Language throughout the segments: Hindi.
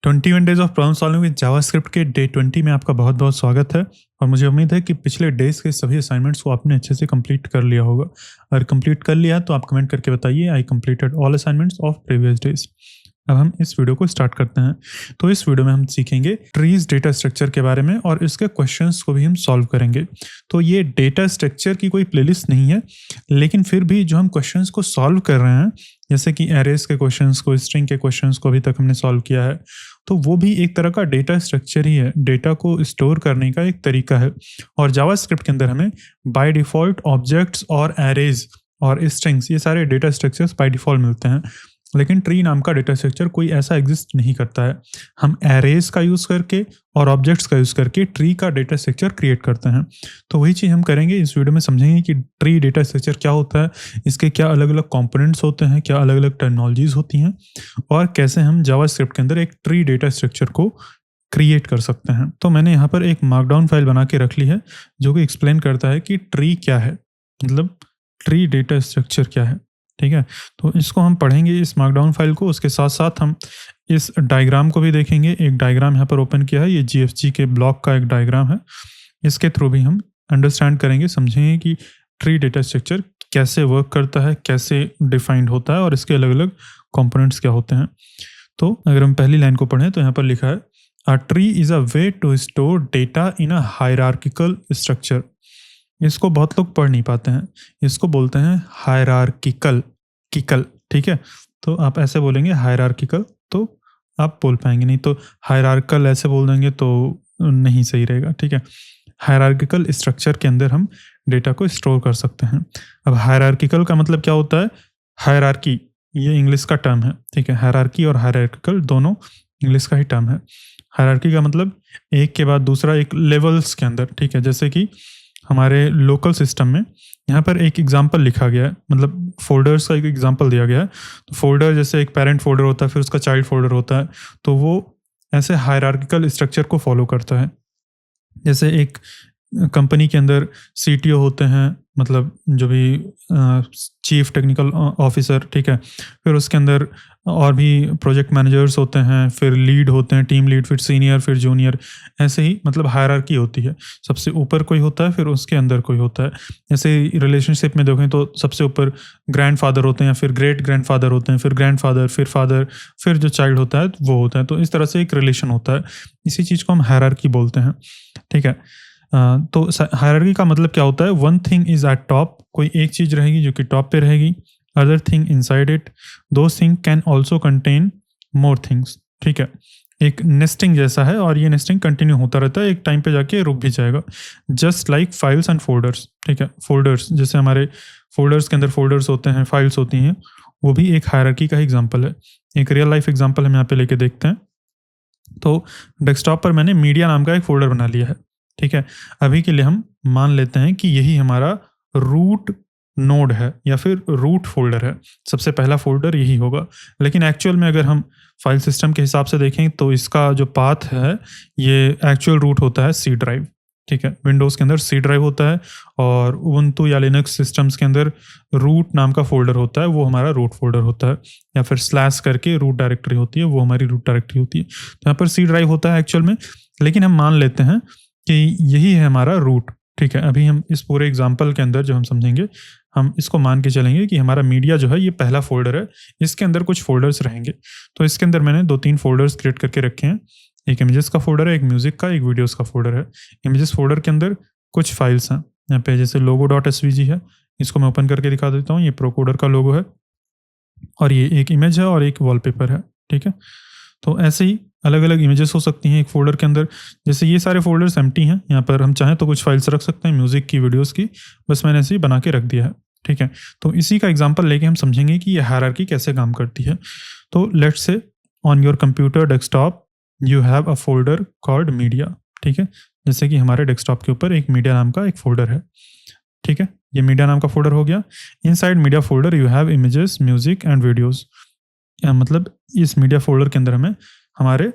21 days of problem solving with JavaScript के डे 20 में आपका बहुत बहुत स्वागत है। और मुझे उम्मीद है कि पिछले डेज के सभी असाइनमेंट्स को आपने अच्छे से कंप्लीट कर लिया होगा। अगर कंप्लीट कर लिया तो आप कमेंट करके बताइए I completed all assignments of previous days. अब हम इस वीडियो को स्टार्ट करते हैं। तो इस वीडियो में हम सीखेंगे ट्रीज डेटा स्ट्रक्चर के बारे में और इसके क्वेश्चंस को भी हम सॉल्व करेंगे। तो ये डेटा स्ट्रक्चर की कोई प्लेलिस्ट नहीं है, लेकिन फिर भी जो हम क्वेश्चंस को सॉल्व कर रहे हैं, जैसे कि एरेज के क्वेश्चंस को, स्ट्रिंग के क्वेश्चंस को अभी तक हमने सॉल्व किया है, तो वो भी एक तरह का डेटा स्ट्रक्चर ही है। डेटा को स्टोर करने का एक तरीका है। और जावास्क्रिप्ट के अंदर हमें बाय डिफ़ॉल्ट ऑब्जेक्ट्स और एरेज और स्ट्रिंग्स, ये सारे डेटा स्ट्रक्चर्स बाय डिफ़ॉल्ट मिलते हैं। लेकिन ट्री नाम का डेटा स्ट्रक्चर कोई ऐसा एग्जिस्ट नहीं करता है। हम एरेज का यूज़ करके और ऑब्जेक्ट्स का यूज़ करके ट्री का डेटा स्ट्रक्चर क्रिएट करते हैं। तो वही चीज़ हम करेंगे इस वीडियो में, समझेंगे कि ट्री डेटा स्ट्रक्चर क्या होता है, इसके क्या अलग अलग कंपोनेंट्स होते हैं, क्या अलग अलग टर्मिनोलॉजीज होती हैं, और कैसे हम जावास्क्रिप्ट के अंदर एक ट्री डेटा स्ट्रक्चर को क्रिएट कर सकते हैं। तो मैंने यहाँ पर एक मार्कडाउन फाइल बना के रख ली है जो कि एक्सप्लेन करता है कि ट्री क्या है, मतलब ट्री डेटा स्ट्रक्चर क्या है। ठीक है, तो इसको हम पढ़ेंगे इस मार्कडाउन फाइल को। उसके साथ साथ हम इस डायग्राम को भी देखेंगे। एक डायग्राम यहाँ पर ओपन किया है, ये GFG के ब्लॉक का एक डायग्राम है। इसके थ्रू भी हम अंडरस्टैंड करेंगे, समझेंगे कि ट्री डेटा स्ट्रक्चर कैसे वर्क करता है, कैसे डिफाइंड होता है और इसके अलग अलग कंपोनेंट्स क्या होते हैं। तो अगर हम पहली लाइन को पढ़ें तो यहाँ पर लिखा है, a tree is a way to store data in a hierarchical structure. इसको बहुत लोग पढ़ नहीं पाते हैं, इसको बोलते हैं हायरार्किकल। ठीक है, तो आप ऐसे बोलेंगे हायरार्किकल तो आप बोल पाएंगे, नहीं तो हायरार्कल ऐसे बोल देंगे तो नहीं सही रहेगा। ठीक है, हायरार्किकल स्ट्रक्चर के अंदर हम डेटा को स्टोर कर सकते हैं। अब हायरार्किकल का मतलब क्या होता है? हायरार्की ये इंग्लिश का टर्म है। ठीक है, हायरार्की और हायरार्किकल दोनों इंग्लिश का ही टर्म है। हायरार्की का मतलब एक के बाद दूसरा, एक लेवल्स के अंदर। ठीक है, जैसे कि हमारे लोकल सिस्टम में यहाँ पर एक एग्जांपल लिखा गया है, मतलब फोल्डर्स का एक एग्जांपल दिया गया है। तो फोल्डर जैसे एक पेरेंट फोल्डर होता है, फिर उसका चाइल्ड फोल्डर होता है, तो वो ऐसे हायरार्किकल स्ट्रक्चर को फॉलो करता है। जैसे एक कंपनी के अंदर CTO होते हैं, मतलब जो भी चीफ टेक्निकल ऑफिसर। ठीक है, फिर उसके अंदर और भी प्रोजेक्ट मैनेजर्स होते हैं, फिर लीड होते हैं, टीम लीड, फिर सीनियर, फिर जूनियर, ऐसे ही मतलब हायरार्की होती है। सबसे ऊपर कोई होता है, फिर उसके अंदर कोई होता है। जैसे रिलेशनशिप में देखें तो सबसे ऊपर ग्रैंडफादर होते हैं, फिर ग्रेट ग्रैंडफादर होते हैं, फिर ग्रैंडफादर, फिर फादर, फिर जो चाइल्ड होता है वो होता है। तो इस तरह से एक रिलेशन होता है। इसी चीज़ को हम हायरार्की बोलते हैं। ठीक है, तो हायरार्की का मतलब क्या होता है? One thing is eight top, कोई एक चीज़ रहेगी जो कि टॉप पे रहेगी। Other thing inside it, those thing can also contain more things. ठीक है, एक नेस्टिंग जैसा है और ये नेस्टिंग कंटिन्यू होता रहता है, एक टाइम पे जाके रुक भी जाएगा। Just like files and folders. ठीक है, फोल्डर्स जैसे हमारे फोल्डर्स के अंदर फोल्डर्स होते हैं, फाइल्स होती हैं, वो भी एक हायरार्की का ही एग्जाम्पल है। एक रियल लाइफ एग्जाम्पल हम यहाँ पे लेके देखते हैं। तो डेस्कटॉप पर मैंने मीडिया नाम का एक फोल्डर बना लिया है। ठीक है, अभी के लिए हम मान लेते हैं कि यही हमारा रूट नोड है या फिर रूट फोल्डर है। सबसे पहला फोल्डर यही होगा। लेकिन एक्चुअल में अगर हम फाइल सिस्टम के हिसाब से देखें तो इसका जो पाथ है, ये एक्चुअल रूट होता है C ड्राइव। ठीक है, विंडोज़ के अंदर C ड्राइव होता है और उबुंटू या लिनक्स सिस्टम्स के अंदर रूट नाम का फोल्डर होता है, वो हमारा रूट फोल्डर होता है। या फिर स्लैश करके रूट डायरेक्टरी होती है, वो हमारी रूट डायरेक्टरी होती है। तो यहाँ पर C ड्राइव होता है एक्चुअल में, लेकिन हम मान लेते हैं कि यही है हमारा रूट। ठीक है, अभी हम इस पूरे एग्जाम्पल के अंदर जो हम समझेंगे, हम इसको मान के चलेंगे कि हमारा मीडिया जो है ये पहला फोल्डर है, इसके अंदर कुछ फोल्डर्स रहेंगे। तो इसके अंदर मैंने 2-3 फोल्डर्स क्रिएट करके रखे हैं। एक इमेजेस का फोल्डर है, एक म्यूजिक का, एक वीडियोस का फोल्डर है। इमेजेस फोल्डर के अंदर कुछ फाइल्स हैं, यहाँ पे जैसे logo.svg है, इसको मैं ओपन करके दिखा देता हूँ। ये प्रोकोडर का लोगो है और ये एक इमेज है और एक वॉलपेपर है। ठीक है, तो ऐसे ही अलग अलग इमेजेस हो सकती हैं एक फोल्डर के अंदर। जैसे ये सारे फोल्डर्स एम्प्टी हैं, यहाँ पर हम चाहें तो कुछ फाइल्स रख सकते हैं, म्यूजिक की, वीडियोस की, बस मैंने ऐसे ही बना के रख दिया है। ठीक है, तो इसी का एग्जांपल लेके हम समझेंगे कि ये हायरार्की कैसे काम करती है। तो let's say on your computer desktop you have a folder called media. ठीक है, जैसे कि हमारे डेस्कटॉप के ऊपर एक मीडिया नाम का एक फोल्डर है। ठीक है, ये मीडिया नाम का फोल्डर हो गया। Inside media folder you have images, music and videos. मतलब इस मीडिया फोल्डर के अंदर हमें हमारे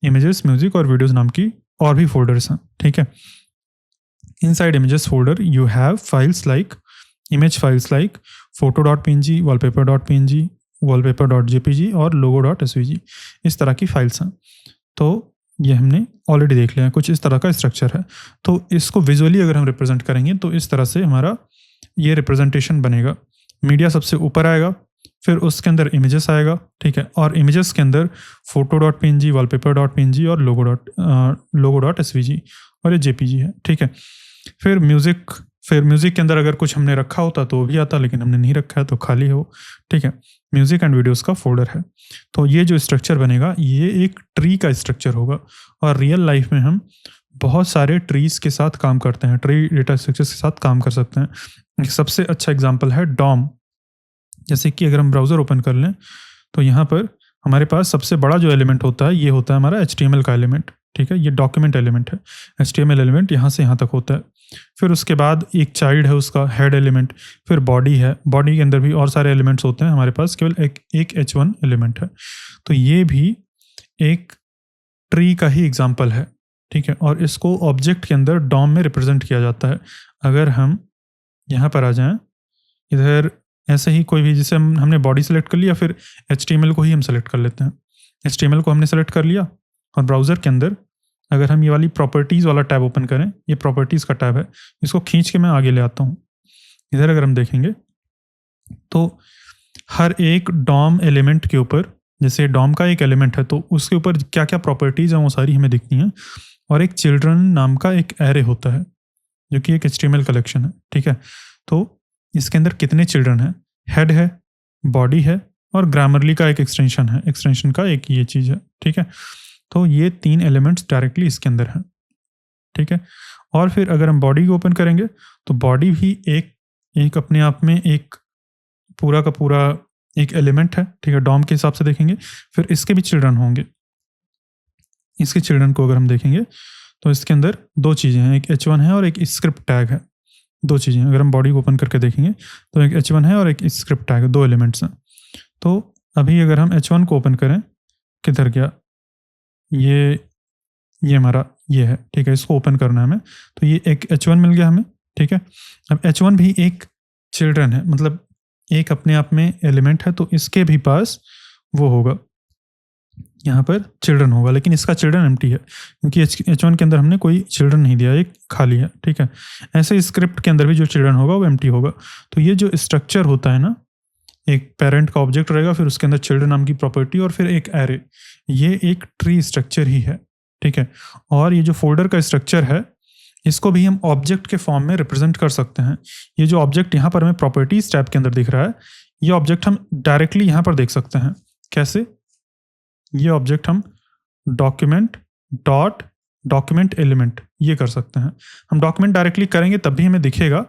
इमेजेस, म्यूजिक और वीडियोस नाम की और भी फोल्डर्स हैं। ठीक है, inside images folder you have files like image files like photo.png, wallpaper.png, wallpaper.jpg और logo.svg, इस तरह की फाइल्स हैं। तो ये हमने ऑलरेडी देख लिया है, कुछ इस तरह का स्ट्रक्चर है। तो इसको विजुअली अगर हम रिप्रेजेंट करेंगे तो इस तरह से हमारा ये रिप्रेजेंटेशन बनेगा। मीडिया सबसे ऊपर आएगा, फिर उसके अंदर इमेजेस आएगा, ठीक है, और इमेजेस के अंदर photo.png, wallpaper.png और logo.svg और ये jpg है, ठीक है। फिर म्यूज़िक के अंदर अगर कुछ हमने रखा होता तो वो भी आता, लेकिन हमने नहीं रखा है तो खाली है वो, ठीक है। म्यूज़िक एंड वीडियोस का फोल्डर है। तो ये जो स्ट्रक्चर बनेगा ये एक ट्री का स्ट्रक्चर होगा, और रियल लाइफ में हम बहुत सारे ट्रीज़ के साथ काम करते हैं, ट्री डेटा स्ट्रक्चर्स के साथ काम कर सकते हैं। एक सबसे अच्छा एग्जांपल है डॉम। जैसे कि अगर हम ब्राउज़र ओपन कर लें तो यहाँ पर हमारे पास सबसे बड़ा जो एलिमेंट होता है ये होता है हमारा HTML का एलिमेंट, ठीक है। ये डॉक्यूमेंट एलिमेंट है, HTML एलिमेंट यहाँ से यहाँ तक होता है। फिर उसके बाद एक चाइल्ड है उसका हेड एलिमेंट, फिर बॉडी है, बॉडी के अंदर भी और सारे एलिमेंट्स होते हैं, हमारे पास केवल एक H1 एलिमेंट है। तो ये भी एक ट्री का ही एग्जाम्पल है, ठीक है। और इसको ऑब्जेक्ट के अंदर डॉम में रिप्रेजेंट किया जाता है। अगर हम यहाँ पर आ जाएं, इधर ऐसे ही कोई भी, जैसे हमने बॉडी सेलेक्ट कर लिया, फिर HTML को ही हम सेलेक्ट कर लेते हैं। HTML को हमने सेलेक्ट कर लिया, और ब्राउज़र के अंदर अगर हम ये वाली प्रॉपर्टीज़ वाला टैब ओपन करें, ये प्रॉपर्टीज़ का टैब है, इसको खींच के मैं आगे ले आता हूँ। इधर अगर हम देखेंगे तो हर एक डॉम एलिमेंट के ऊपर, जैसे डॉम का एक एलिमेंट है तो उसके ऊपर क्या क्या प्रॉपर्टीज़ हैं वो सारी हमें दिखती हैं। और एक चिल्ड्रन नाम का एक एरे होता है जो कि एक HTML कलेक्शन है, ठीक है। तो इसके अंदर कितने चिल्ड्रन हैं, हेड है, बॉडी है, और ग्रामरली का एक एक्सटेंशन है, एक्सटेंशन का एक ये चीज़ है, ठीक है। तो ये 3 एलिमेंट्स डायरेक्टली इसके अंदर हैं, ठीक है। और फिर अगर हम बॉडी को ओपन करेंगे तो बॉडी भी एक अपने आप में एक पूरा का पूरा एक एलिमेंट है, ठीक है, डॉम के हिसाब से देखेंगे। फिर इसके भी चिल्ड्रन होंगे। इसके चिल्ड्रन को अगर हम देखेंगे तो इसके अंदर 2 चीज़ें हैं, एक H1 है और एक स्क्रिप्ट टैग है। 2 चीज़ें, अगर हम बॉडी को ओपन करके देखेंगे तो एक H1 है और एक स्क्रिप्ट टैग है, 2 एलिमेंट्स हैं। तो अभी अगर हम H1 को ओपन करें, किधर गया, ये हमारा ये है, ठीक है, इसको ओपन करना है हमें। तो ये एक H1 मिल गया हमें, ठीक है। अब H1 भी एक चिल्ड्रन है, मतलब एक अपने आप में एलिमेंट है, तो इसके भी पास वो होगा, यहाँ पर चिल्ड्रन होगा, लेकिन इसका चिल्ड्रन एम्प्टी है क्योंकि H1 के अंदर हमने कोई चिल्ड्रन नहीं दिया, एक खाली है, ठीक है। ऐसे स्क्रिप्ट के अंदर भी जो चिल्ड्रन होगा वो एम्प्टी होगा। तो ये जो स्ट्रक्चर होता है ना, एक पेरेंट का ऑब्जेक्ट रहेगा, फिर उसके अंदर चिल्ड्रन नाम की प्रॉपर्टी और फिर एक एरे, ये एक ट्री स्ट्रक्चर ही है, ठीक है। और ये जो फोल्डर का स्ट्रक्चर है इसको भी हम ऑब्जेक्ट के फॉर्म में रिप्रेजेंट कर सकते हैं। ये जो ऑब्जेक्ट यहाँ पर हमें प्रॉपर्टीज टैब के अंदर दिख रहा है, ये ऑब्जेक्ट हम डायरेक्टली यहाँ पर देख सकते हैं। कैसे? ये ऑब्जेक्ट हम डॉक्यूमेंट एलिमेंट ये कर सकते हैं। हम डॉक्यूमेंट डायरेक्टली करेंगे तब भी हमें दिखेगा,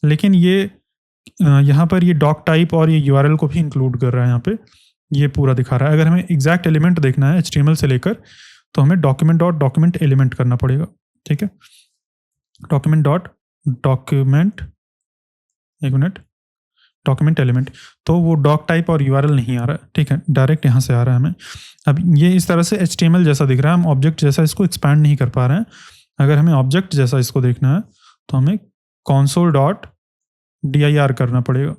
लेकिन ये यहाँ पर ये डॉक टाइप और ये URL को भी इंक्लूड कर रहा है, यहाँ पे ये पूरा दिखा रहा है। अगर हमें एग्जैक्ट एलिमेंट देखना है HTML से लेकर तो हमें डॉक्यूमेंट एलिमेंट करना पड़ेगा, ठीक है। डॉक्यूमेंट एलिमेंट, तो वो डॉक टाइप और URL नहीं आ रहा है, ठीक है, डायरेक्ट यहाँ से आ रहा है हमें। अब ये इस तरह से HTML जैसा दिख रहा है, हम ऑब्जेक्ट जैसा इसको एक्सपैंड नहीं कर पा रहे हैं। अगर हमें ऑब्जेक्ट जैसा इसको देखना है तो हमें console.dir करना पड़ेगा।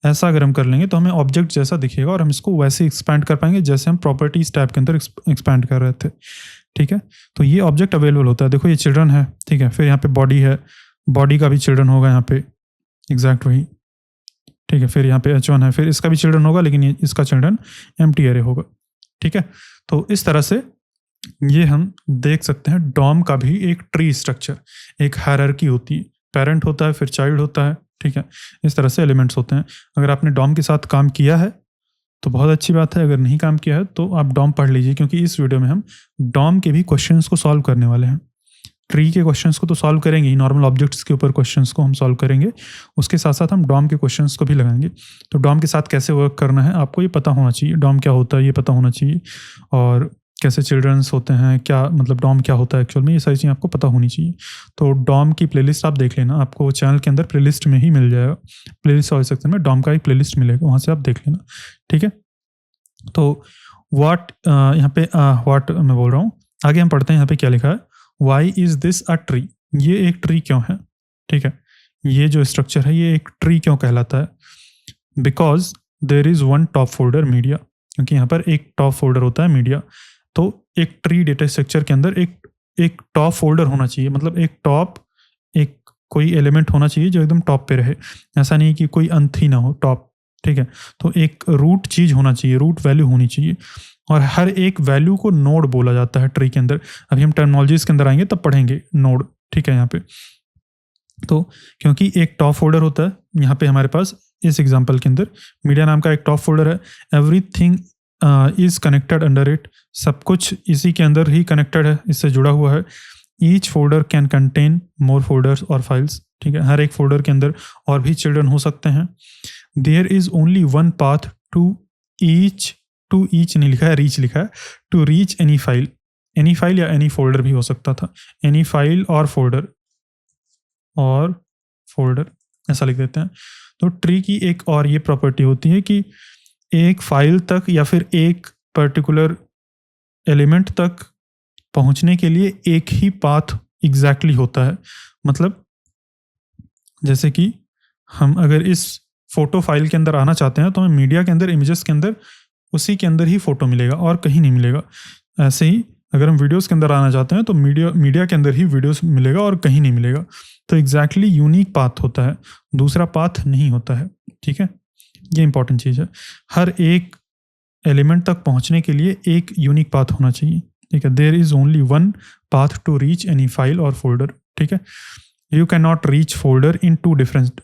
ऐसा अगर हम कर लेंगे तो हमें ऑब्जेक्ट जैसा दिखेगा और हम इसको वैसे एक्सपैंड कर पाएंगे जैसे हम प्रॉपर्टीज टैब के अंदर एक्सपैंड कर रहे थे, ठीक है। तो ये ऑब्जेक्ट अवेलेबल होता है। देखो ये चिल्ड्रन है, ठीक है, फिर यहाँ पे बॉडी है, बॉडी का भी चिल्ड्रन होगा यहाँ पे एग्जैक्ट वही, ठीक है। फिर यहाँ पे H1 है, फिर इसका भी चिल्ड्रन होगा, लेकिन इसका चिल्ड्रन एम्प्टी एरे होगा, ठीक है। तो इस तरह से ये हम देख सकते हैं डॉम का भी एक ट्री स्ट्रक्चर, एक हायरार्की होती है, पेरेंट होता है, फिर चाइल्ड होता है, ठीक है। इस तरह से एलिमेंट्स होते हैं। अगर आपने डॉम के साथ काम किया है तो बहुत अच्छी बात है, अगर नहीं काम किया है तो आप डॉम पढ़ लीजिए, क्योंकि इस वीडियो में हम डॉम के भी क्वेश्चंस को सॉल्व करने वाले हैं। ट्री के क्वेश्चंस को तो सॉल्व करेंगे ही, नॉर्मल ऑब्जेक्ट्स के ऊपर क्वेश्चंस को हम सॉल्व करेंगे, उसके साथ साथ हम डॉम के क्वेश्चंस को भी लगाएंगे। तो डॉम के साथ कैसे वर्क करना है आपको ये पता होना चाहिए, डॉम क्या होता है ये पता होना चाहिए, और कैसे चिल्ड्रंस होते हैं, क्या मतलब डॉम क्या होता है एक्चुअल में, ये सारी चीज़ें आपको पता होनी चाहिए। तो डॉम की प्लेलिस्ट आप देख लेना, आपको चैनल के अंदर प्लेलिस्ट में ही मिल जाएगा, प्लेलिस्ट वाले सेक्शन में डॉम का एक प्लेलिस्ट मिलेगा, वहाँ से आप देख लेना, ठीक है। तो यहाँ पे व्हाट मैं बोल रहा हूँ, आगे हम पढ़ते हैं। यहाँ पे क्या लिखा है, why is this a tree, ये एक ट्री क्यों है, ठीक है। ये जो स्ट्रक्चर है ये एक ट्री क्यों कहलाता है, because there is one top folder media, क्योंकि यहाँ पर एक टॉप फोल्डर होता है मीडिया। तो एक ट्री डेटा स्ट्रक्चर के अंदर एक टॉप फोल्डर होना चाहिए, मतलब एक कोई एलिमेंट होना चाहिए जो एकदम टॉप पे रहे। ऐसा नहीं कि कोई अंत ही ना हो, टॉप, ठीक है। तो एक रूट चीज़ होना चाहिए, रूट वैल्यू होनी चाहिए, और हर एक वैल्यू को नोड बोला जाता है ट्री के अंदर। अभी हम टर्मिनोलॉजीज के अंदर आएंगे तब पढ़ेंगे नोड, ठीक है। यहाँ पे तो क्योंकि एक टॉप फोल्डर होता है, यहाँ पे हमारे पास इस एग्जांपल के अंदर मीडिया नाम का एक टॉप फोल्डर है। Everything is connected under it, सब कुछ इसी के अंदर ही कनेक्टेड है, इससे जुड़ा हुआ है। Each folder can contain more folders और फाइल्स, ठीक है। हर एक फोल्डर के अंदर और भी चिल्ड्रन हो सकते हैं। There is only one path to each नहीं लिखा है, रीच लिखा है, टू रीच एनी फाइल या एनी फोल्डर भी हो सकता था। एनी फाइल और फोल्डर ऐसा लिख देते हैं। तो ट्री की एक और ये प्रॉपर्टी होती है कि एक फाइल तक या फिर एक पर्टिकुलर एलिमेंट तक पहुंचने के लिए एक ही पाथ एग्जैक्टली होता है। मतलब जैसे कि हम अगर इस फोटो फाइल के अंदर आना चाहते हैं तो हमें मीडिया के अंदर, इमेजेस के अंदर, उसी के अंदर ही फोटो मिलेगा और कहीं नहीं मिलेगा। ऐसे ही अगर हम वीडियोस के अंदर आना चाहते हैं तो मीडिया के अंदर ही वीडियोस मिलेगा और कहीं नहीं मिलेगा। तो एग्जैक्टली यूनिक पाथ होता है, दूसरा पाथ नहीं होता है, ठीक है। ये इंपॉर्टेंट चीज़ है। हर एक एलिमेंट तक पहुंचने के लिए एक यूनिक पाथ होना चाहिए, ठीक है। There is only one path to reach any file और फोल्डर, ठीक है। You can not reach folder in two different,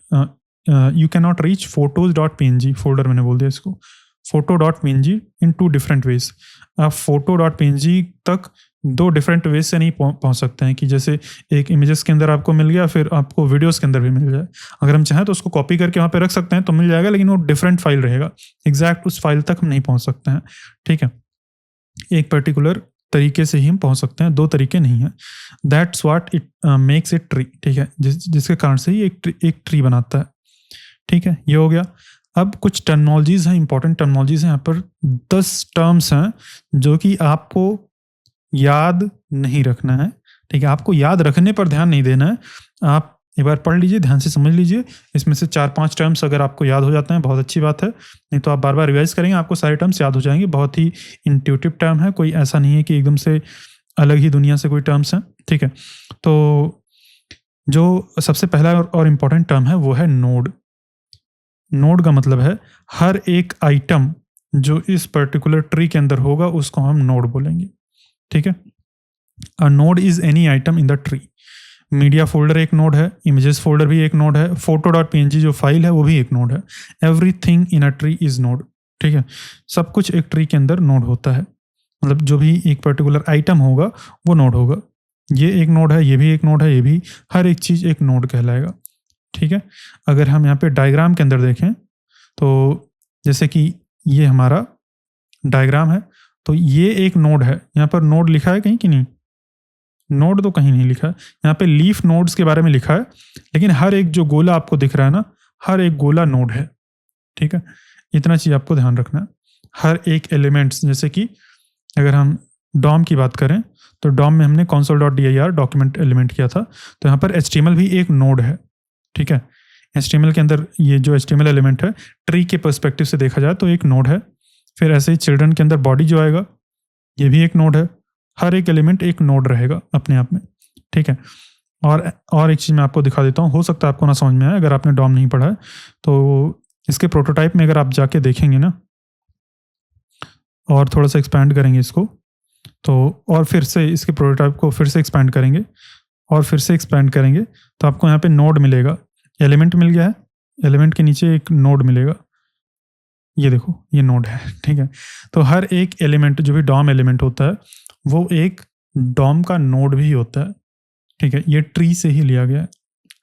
you can not reach photos.png, folder मैंने बोल दिया इसको, photo.png इन टू डिफरेंट वेज। आप photo.png तक दो डिफरेंट वेज से नहीं पहुंच सकते हैं कि जैसे एक इमेजेस के अंदर आपको मिल गया, फिर आपको वीडियोस के अंदर भी मिल जाए। अगर हम चाहें तो उसको कॉपी करके वहाँ पे रख सकते हैं तो मिल जाएगा, लेकिन वो डिफरेंट फाइल रहेगा, एग्जैक्ट उस फाइल तक हम नहीं पहुँच सकते हैं, ठीक है। एक पर्टिकुलर तरीके से ही हम पहुँच सकते हैं, दो तरीके नहीं हैं। That's what it makes it tree, ठीक है, जिसके कारण से ही एक ट्री बनाता है, ठीक है। ये हो गया। अब कुछ टर्मिनोलॉजीज हैं, इंपॉर्टेंट टर्मिनोलॉजीज हैं। यहाँ पर 10 टर्म्स हैं जो कि आपको याद नहीं रखना है, ठीक है। आपको याद रखने पर ध्यान नहीं देना है। आप एक बार पढ़ लीजिए, ध्यान से समझ लीजिए। इसमें से 4-5 टर्म्स अगर आपको याद हो जाते हैं बहुत अच्छी बात है, नहीं तो आप बार बार रिवाइज करेंगे, आपको सारे टर्म्स याद हो जाएंगे। बहुत ही इंट्यूटिव टर्म है, कोई ऐसा नहीं है कि एकदम से अलग ही दुनिया से कोई टर्म्स हैं, ठीक है। तो जो सबसे पहला और इम्पॉर्टेंट टर्म है वो है नोड। नोड का मतलब है हर एक आइटम जो इस पर्टिकुलर ट्री के अंदर होगा उसको हम नोड बोलेंगे, ठीक है। अ node is any item in the tree. Media folder एक नोड है, इमेजेस फोल्डर भी एक नोड है, photo.png जो फाइल है वो भी एक नोड है। Everything in a tree is node, ठीक है। सब कुछ एक ट्री के अंदर नोड होता है, मतलब जो भी एक पर्टिकुलर आइटम होगा वो नोड होगा। ये एक नोड है, ये भी एक नोड है, ये भी, हर एक चीज़ एक नोड कहलाएगा, ठीक है। अगर हम यहाँ पे डायग्राम के अंदर देखें तो जैसे कि ये हमारा डायग्राम है, तो ये एक नोड है। यहाँ पर नोड लिखा है कहीं कि नहीं? नोड तो कहीं नहीं लिखा है। यहाँ पे लीफ नोड्स के बारे में लिखा है, लेकिन हर एक जो गोला आपको दिख रहा है ना, हर एक गोला नोड है, ठीक है। इतना चीज़ आपको ध्यान रखना है। हर एक एलिमेंट्स, जैसे कि अगर हम डॉम की बात करें तो डॉम में हमने console.dir डॉक्यूमेंट एलिमेंट किया था, तो यहाँ पर HTML भी एक नोड है, ठीक है। HTML के अंदर ये जो HTML एलिमेंट है ट्री के पर्सपेक्टिव से देखा जाए तो एक नोड है। फिर ऐसे ही चिल्ड्रन के अंदर बॉडी जो आएगा ये भी एक नोड है। हर एक एलिमेंट एक नोड रहेगा अपने आप में, ठीक है। और एक चीज़ मैं आपको दिखा देता हूँ, हो सकता है आपको ना समझ में आए अगर आपने डॉम नहीं पढ़ा है। तो इसके प्रोटोटाइप में अगर आप जाके देखेंगे ना और थोड़ा सा एक्सपैंड करेंगे इसको, तो और फिर से इसके प्रोटोटाइप को फिर से एक्सपैंड करेंगे और फिर से एक्सपैंड करेंगे तो आपको यहाँ पे नोड मिलेगा। एलिमेंट मिल गया है, एलिमेंट के नीचे एक नोड मिलेगा, ये देखो ये नोड है, ठीक है। तो हर एक एलिमेंट जो भी डॉम एलिमेंट होता है वो एक डॉम का नोड भी होता है, ठीक है। ये ट्री से ही लिया गया है,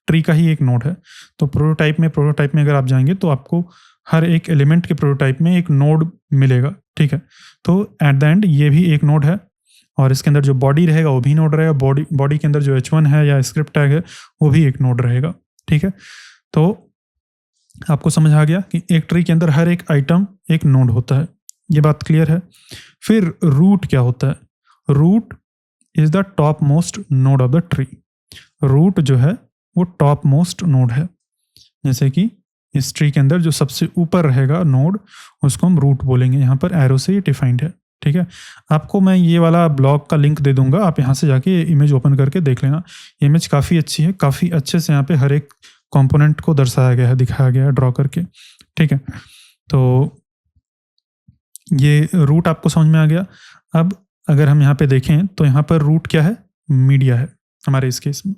ट्री का ही एक नोड है। तो प्रोटोटाइप में अगर आप जाएंगे तो आपको हर एक एलिमेंट के प्रोटोटाइप में एक नोड मिलेगा, ठीक है। तो एट द एंड ये भी एक नोड है और इसके अंदर जो बॉडी रहेगा वो भी नोड रहेगा। बॉडी के अंदर जो h1 है या स्क्रिप्ट टैग है वो भी एक नोड रहेगा, ठीक है। तो आपको समझ आ गया कि एक ट्री के अंदर हर एक आइटम एक नोड होता है, ये बात क्लियर है। फिर रूट क्या होता है? Root is the top most node of the tree. Root जो है वो टॉप मोस्ट नोड है। जैसे कि इस ट्री के अंदर जो सबसे ऊपर रहेगा नोड उसको हम रूट बोलेंगे। यहाँ पर एरो से ये डिफाइंड है, ठीक है। आपको मैं ये वाला ब्लॉग का लिंक दे दूंगा, आप यहाँ से जाके इमेज ओपन करके देख लेना। इमेज काफ़ी अच्छी है, काफ़ी अच्छे से यहाँ पे हर एक कंपोनेंट को दर्शाया गया है, दिखाया गया है ड्रॉ करके, ठीक है। तो ये रूट आपको समझ में आ गया। अब अगर हम यहाँ पे देखें तो यहाँ पर रूट क्या है, मीडिया है हमारे इस केस में,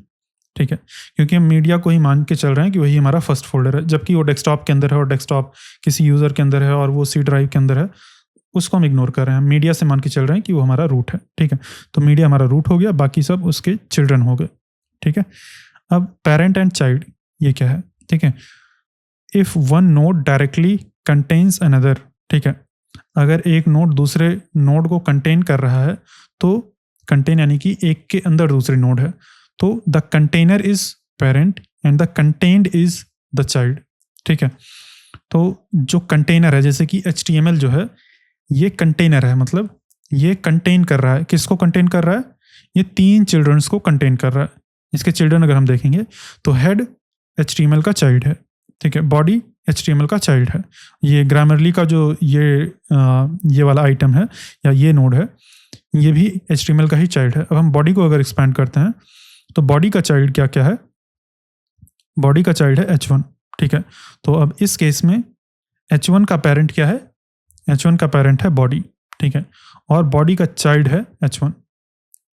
ठीक है। क्योंकि हम मीडिया को ही मान के चल रहे हैं कि वही हमारा फर्स्ट फोल्डर है, जबकि वो डेस्कटॉप के अंदर है और डेस्कटॉप किसी यूज़र के अंदर है और वो सी ड्राइव के अंदर है, उसको हम इग्नोर कर रहे हैं। मीडिया से मान के चल रहे हैं कि वो हमारा रूट है, ठीक है। तो मीडिया हमारा रूट हो गया, बाकी सब उसके चिल्ड्रन हो गए, ठीक है। अब पेरेंट एंड चाइल्ड ये क्या है, ठीक है। If one node directly contains another, ठीक है। अगर एक नोड दूसरे नोड को कंटेन कर रहा है तो कंटेन यानी कि एक के अंदर दूसरी नोड है, तो the container is parent and the contained is the child, ठीक है। तो जो कंटेनर है, जैसे कि HTML जो है ये कंटेनर है, मतलब ये कंटेन कर रहा है, किसको कंटेन कर रहा है, ये 3 चिल्ड्रंस को कंटेन कर रहा है। इसके चिल्ड्रन अगर हम देखेंगे तो हेड HTML का चाइल्ड है, ठीक है। बॉडी HTML का चाइल्ड है। ये ग्रामरली का जो ये वाला आइटम है या ये नोड है, ये भी HTML का ही चाइल्ड है। अब हम बॉडी को अगर एक्सपैंड करते हैं तो बॉडी का चाइल्ड क्या क्या है, बॉडी का चाइल्ड है H1, ठीक है। तो अब इस केस में H1 का पेरेंट क्या है, H1 का पेरेंट है बॉडी, ठीक है। और बॉडी का चाइल्ड है H1,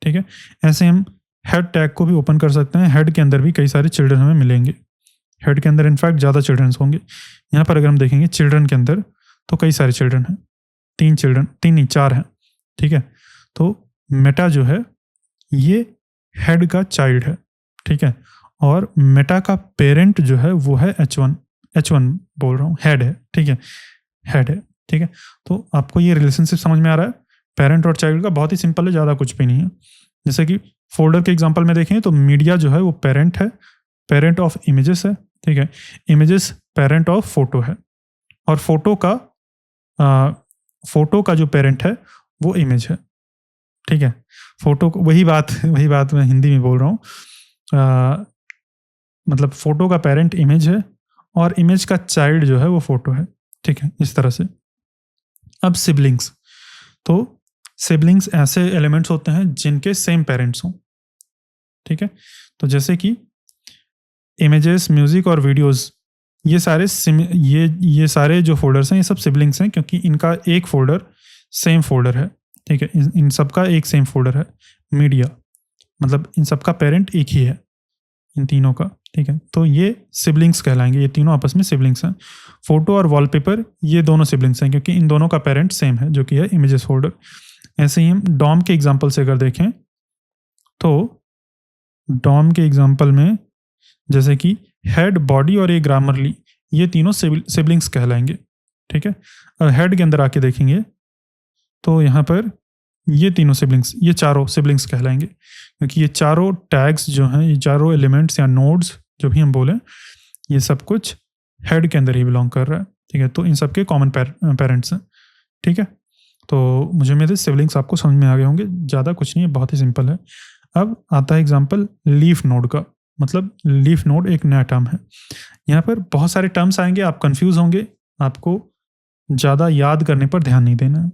ठीक है। ऐसे हम हेड टैग को भी ओपन कर सकते हैं। हेड के अंदर भी कई सारे चिल्ड्रन हमें मिलेंगे, हेड के अंदर इनफैक्ट ज़्यादा चिल्ड्रन होंगे। यहाँ पर अगर हम देखेंगे चिल्ड्रन के अंदर तो कई सारे चिल्ड्रन हैं, 3 चिल्ड्रन, 3 नहीं 4 हैं, ठीक है। तो मेटा जो है ये हेड का चाइल्ड है, ठीक है। और मेटा का पेरेंट जो है वो है H1 बोल रहा हूँ, हेड है, ठीक है, हेड है, ठीक है। तो आपको ये रिलेशनशिप समझ में आ रहा है पेरेंट और चाइल्ड का, बहुत ही सिंपल है, ज़्यादा कुछ भी नहीं है। जैसे कि फोल्डर के एग्जांपल में देखें तो मीडिया जो है वो पेरेंट है, पेरेंट ऑफ इमेजेस है, ठीक है। इमेजेस पेरेंट ऑफ फोटो है, और फोटो का जो पेरेंट है वो इमेज है, ठीक है। फोटो वही बात मैं हिंदी में बोल रहा हूँ, मतलब फोटो का पेरेंट इमेज है और इमेज का चाइल्ड जो है वो फोटो है, ठीक है, इस तरह से। अब सिबलिंग्स, तो सिबलिंग्स ऐसे एलिमेंट्स होते हैं जिनके सेम पेरेंट्स हों, ठीक है। तो जैसे कि इमेजेस, म्यूजिक और वीडियोस, ये सारे जो फोल्डर्स हैं ये सब सिबलिंग्स हैं, क्योंकि इनका एक फोल्डर सेम फोल्डर है, ठीक है। इन सब का एक सेम फोल्डर है। मीडिया मतलब इन सब का पेरेंट एक ही है, इन तीनों का, ठीक है। तो ये सिबलिंग्स कहलाएंगे, ये तीनों आपस में सिबलिंग्स हैं। फोटो और वॉलपेपर ये दोनों सिबलिंग्स हैं, क्योंकि इन दोनों का पेरेंट सेम है, जो कि है इमेजेस फोल्डर। ऐसे ही हम डॉम के एग्जाम्पल से अगर देखें तो डॉम के एग्जाम्पल में जैसे कि हेड, बॉडी और ये ग्रामरली, ये तीनों सिबलिंग्स कहलाएंगे, ठीक है। हेड के अंदर आके देखेंगे तो यहाँ पर ये तीनों सिबलिंग्स, ये चारों सिबलिंग्स कहलाएंगे, क्योंकि ये चारों टैग्स जो हैं, ये चारों एलिमेंट्स या नोड्स जो भी हम बोलें, ये सब कुछ हेड के अंदर ही बिलोंग कर रहा है, ठीक है। तो इन सब के कॉमन पेरेंट्स हैं, ठीक है। तो मुझे मेरे सिबलिंग्स आपको समझ में आ गए होंगे, ज़्यादा कुछ नहीं है, बहुत ही सिंपल है। अब आता है एग्जाम्पल लीफ नोड का। मतलब लीफ नोड एक नया टर्म है। यहाँ पर बहुत सारे टर्म्स आएंगे, आप कंफ्यूज होंगे, आपको ज़्यादा याद करने पर ध्यान नहीं देना है,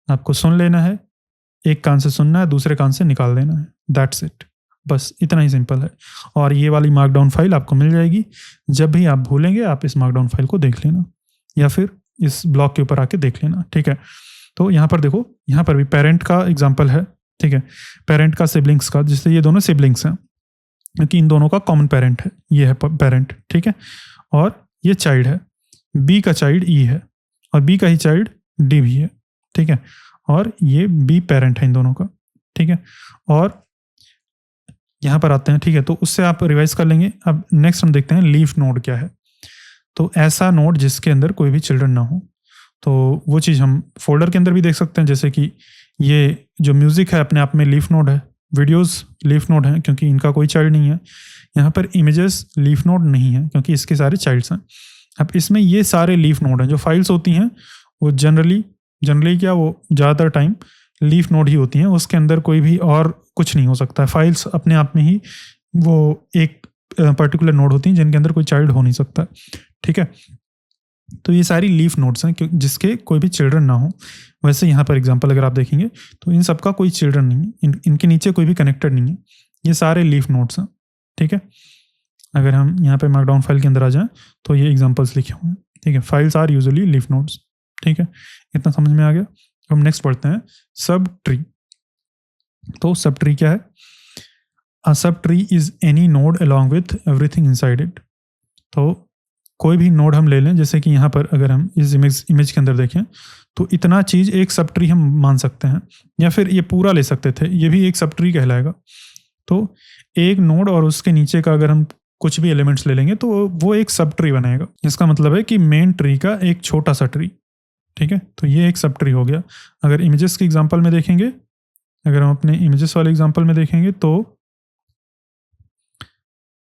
आपको सुन लेना है, एक कान से सुनना है, दूसरे कान से निकाल देना है, दैट्स इट, बस इतना ही सिंपल है। और ये वाली मार्कडाउन फाइल आपको मिल जाएगी, जब भी आप भूलेंगे आप इस मार्कडाउन फाइल को देख लेना, या फिर इस ब्लॉग के ऊपर आके देख लेना, ठीक है। तो यहाँ पर देखो, यहाँ पर भी पेरेंट का एग्जाम्पल है, ठीक है, पेरेंट का सिबलिंग्स का, जिससे ये दोनों सिबलिंग्स हैं, क्योंकि इन दोनों का कॉमन पेरेंट है, ये है पेरेंट, ठीक है। और ये चाइल्ड है, बी का चाइल्ड ई है, और बी का ही चाइल्ड डी भी है, ठीक है। और ये बी पेरेंट है इन दोनों का, ठीक है। और यहाँ पर आते हैं, ठीक है, तो उससे आप रिवाइज कर लेंगे। अब नेक्स्ट हम देखते हैं लीफ नोड क्या है। तो ऐसा नोड जिसके अंदर कोई भी चिल्ड्रन ना हो, तो वो चीज़ हम फोल्डर के अंदर भी देख सकते हैं। जैसे कि ये जो म्यूज़िक है अपने आप में लीफ नोड है, वीडियोस लीफ नोड हैं क्योंकि इनका कोई चाइल्ड नहीं है। यहाँ पर इमेजेस लीफ नोड नहीं है क्योंकि इसके सारे चाइल्ड्स हैं। अब इसमें ये सारे लीफ नोड हैं। जो फाइल्स होती हैं वो जनरली क्या, वो ज़्यादातर टाइम लीफ नोड ही होती हैं, उसके अंदर कोई भी और कुछ नहीं हो सकता है। फाइल्स अपने आप में ही वो एक पर्टिकुलर नोड होती हैं जिनके अंदर कोई चाइल्ड हो नहीं सकता, ठीक है। तो ये सारी लीफ नोड्स हैं जिसके कोई भी चिल्ड्रन ना हो। वैसे यहाँ पर एग्जांपल अगर आप देखेंगे तो इन सबका कोई चिल्ड्रन नहीं है, इनके नीचे कोई भी कनेक्टेड नहीं है, ये सारे लीफ नोड्स हैं, ठीक है। अगर हम यहाँ पे मार्कडाउन फाइल के अंदर आ जाएं तो ये एग्जांपल्स लिखे हुए हैं, ठीक है। Files are usually leaf nodes, ठीक है। इतना समझ में आ गया। हम नेक्स्ट पढ़ते हैं सब ट्री। तो सब ट्री क्या है? A subtree is any node along with everything inside it. तो कोई भी नोड हम ले लें, जैसे कि यहाँ पर अगर हम इस इमेज के अंदर देखें तो इतना चीज़ एक सब ट्री हम मान सकते हैं, या फिर ये पूरा ले सकते थे, ये भी एक सब ट्री कहलाएगा। तो एक नोड और उसके नीचे का अगर हम कुछ भी एलिमेंट्स ले लेंगे तो वो एक सब ट्री बनाएगा। इसका मतलब है कि मेन ट्री का एक छोटा सा ट्री, ठीक है। तो ये एक सब ट्री हो गया। अगर इमेजेस के एग्जांपल में देखेंगे, अगर हम अपने इमेजेस वाले एग्जांपल में देखेंगे तो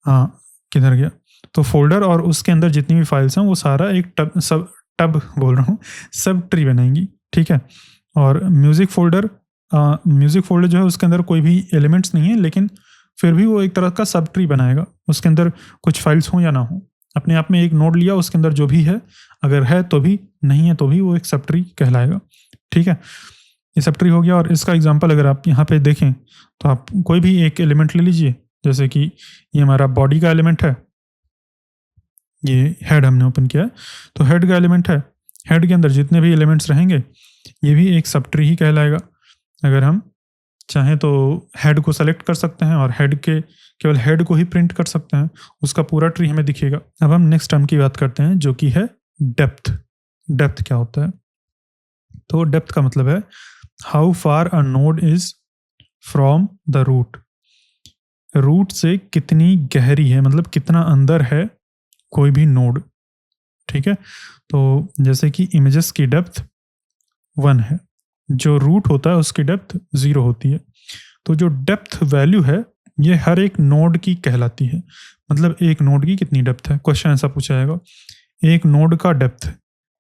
हाँ, किधर गया? तो फोल्डर और उसके अंदर जितनी भी फाइल्स हैं वो सारा एक टब बोल रहा हूँ, सब ट्री बनाएंगी, ठीक है। और म्यूज़िक फोल्डर जो है उसके अंदर कोई भी एलिमेंट्स नहीं है, लेकिन फिर भी वो एक तरह का सब ट्री बनाएगा। उसके अंदर कुछ फाइल्स हों या ना हो, अपने आप में एक नोड लिया, उसके अंदर जो भी है, अगर है तो भी, नहीं है तो भी, वो एक सब ट्री कहलाएगा, ठीक है। ये सब ट्री हो गया। और इसका एग्जांपल अगर आप यहाँ पे देखें तो आप कोई भी एक एलिमेंट ले लीजिए, जैसे कि ये हमारा बॉडी का एलिमेंट है, ये हेड हमने ओपन किया है, तो हेड का एलिमेंट है, हेड के अंदर जितने भी एलिमेंट्स रहेंगे ये भी एक सब ट्री ही कहलाएगा। अगर हम चाहें तो हेड को सेलेक्ट कर सकते हैं और हेड के केवल हेड को ही प्रिंट कर सकते हैं, उसका पूरा ट्री हमें दिखेगा। अब हम नेक्स्ट टर्म की बात करते हैं जो कि है डेप्थ। डेप्थ क्या होता है? तो डेप्थ का मतलब है how far a node is from the root. Root से कितनी गहरी है, मतलब कितना अंदर है कोई भी नोड, ठीक है। तो जैसे कि इमेजेस की डेप्थ 1 है, जो रूट होता है उसकी डेप्थ 0 होती है। तो जो डेप्थ वैल्यू है ये हर एक नोड की कहलाती है, मतलब एक नोड की कितनी डेप्थ है। क्वेश्चन ऐसा पूछा जाएगा, एक नोड का डेप्थ,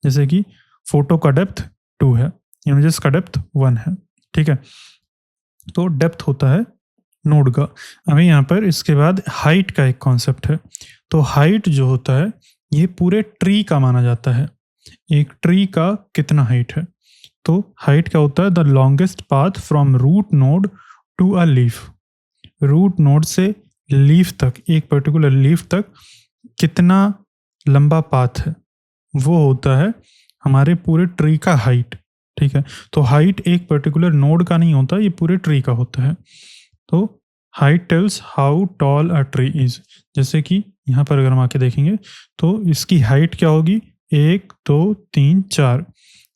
जैसे कि फोटो का डेप्थ 2 है, इमेजेस का डेप्थ 1 है, ठीक है। तो डेप्थ होता है नोड का। अभी यहाँ पर इसके बाद हाइट का एक कॉन्सेप्ट है। तो हाइट जो होता है ये पूरे ट्री का माना जाता है, एक ट्री का कितना हाइट है। तो हाइट क्या होता है? The longest path from root node to a leaf. Root node से लीफ तक, एक पर्टिकुलर लीफ तक कितना लंबा पाथ है, वो होता है हमारे पूरे ट्री का हाइट, ठीक है। तो हाइट एक पर्टिकुलर नोड का नहीं होता, ये पूरे ट्री का होता है। तो height tales how tall a tree is. जैसे कि यहाँ पर अगर हम आके देखेंगे तो इसकी हाइट क्या होगी? 1 2 3 4,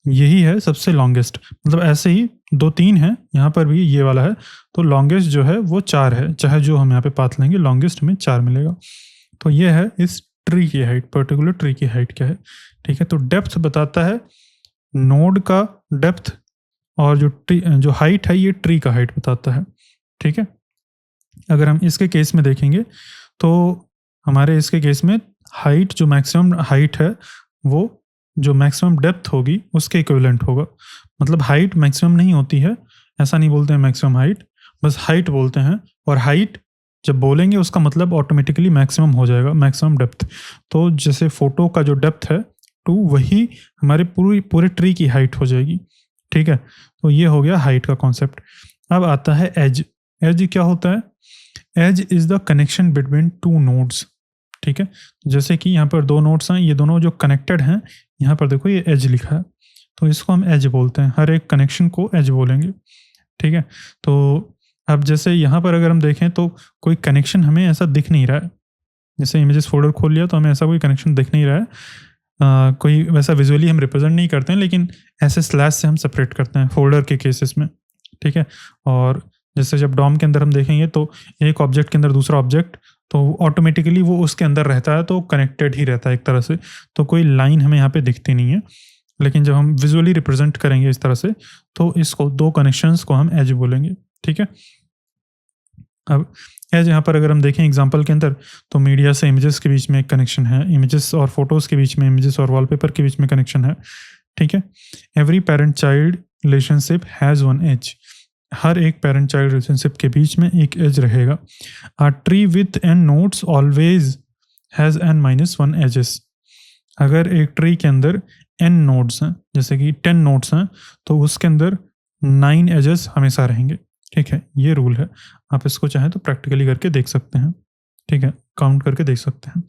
यही है सबसे लॉन्गेस्ट। मतलब ऐसे ही 2 3 है, यहाँ पर भी ये वाला है, तो लॉन्गेस्ट जो है वो 4 है। चाहे जो हम यहाँ पे पाथ लेंगे लॉन्गेस्ट हमें 4 मिलेगा। तो ये है इस ट्री की हाइट, पर्टिकुलर ट्री की हाइट क्या है, ठीक है। तो डेप्थ बताता है नोड का डेप्थ, और जो हाइट है ये ट्री का हाइट बताता है, ठीक है। अगर हम इसके केस में देखेंगे तो हमारे इसके केस में हाइट, जो मैक्सिमम हाइट है वो जो मैक्सिमम डेप्थ होगी उसके इक्विवेलेंट होगा। मतलब हाइट मैक्सिमम नहीं होती है, ऐसा नहीं बोलते हैं मैक्सिमम हाइट, बस हाइट बोलते हैं। और हाइट जब बोलेंगे उसका मतलब ऑटोमेटिकली मैक्सिमम हो जाएगा, मैक्सिमम डेप्थ। तो जैसे फोटो का जो डेप्थ है 2, वही हमारे पूरे ट्री की हाइट हो जाएगी, ठीक है। तो ये हो गया हाइट का कॉन्सेप्ट। अब आता है एज। एज क्या होता है? Edge is the connection between 2 nodes, ठीक है। जैसे कि यहाँ पर 2 नोड्स हैं, ये दोनों जो कनेक्टेड हैं, यहाँ पर देखो ये एज लिखा है, तो इसको हम एज बोलते हैं, हर एक कनेक्शन को एज बोलेंगे, ठीक है। तो अब जैसे यहाँ पर अगर हम देखें तो कोई कनेक्शन हमें ऐसा दिख नहीं रहा है, जैसे इमेजेस फोल्डर खोल लिया तो हमें ऐसा कोई कनेक्शन दिख नहीं रहा है, कोई वैसा विजुअली हम रिप्रेजेंट नहीं करते हैं, लेकिन ऐसे स्लैश से हम सेपरेट करते हैं फोल्डर के केसेस में, ठीक है। और जैसे जब डॉम के अंदर हम देखेंगे तो एक ऑब्जेक्ट के अंदर दूसरा ऑब्जेक्ट, तो ऑटोमेटिकली वो उसके अंदर रहता है, तो कनेक्टेड ही रहता है एक तरह से, तो कोई लाइन हमें यहाँ पे दिखती नहीं है। लेकिन जब हम विजुअली रिप्रेजेंट करेंगे इस तरह से, तो इसको 2 कनेक्शंस को हम एज बोलेंगे, ठीक है। अब एज यहाँ पर अगर हम देखें एग्जांपल के अंदर, तो मीडिया से इमेजेस के बीच में एक कनेक्शन है, इमेजेस और फोटोज़ के बीच में, इमेजेस और वॉलपेपर के बीच में कनेक्शन है, ठीक है। Every parent child relationship has 1 edge. हर एक पेरेंट चाइल्ड रिलेशनशिप के बीच में एक एज रहेगा। A tree with n nodes always has n-1 edges. अगर एक ट्री के अंदर n नोड्स हैं, जैसे कि 10 नोड्स हैं, तो उसके अंदर 9 एजेस हमेशा रहेंगे। ठीक है, ये रूल है। आप इसको चाहें तो प्रैक्टिकली करके देख सकते हैं। ठीक है, काउंट करके देख सकते हैं।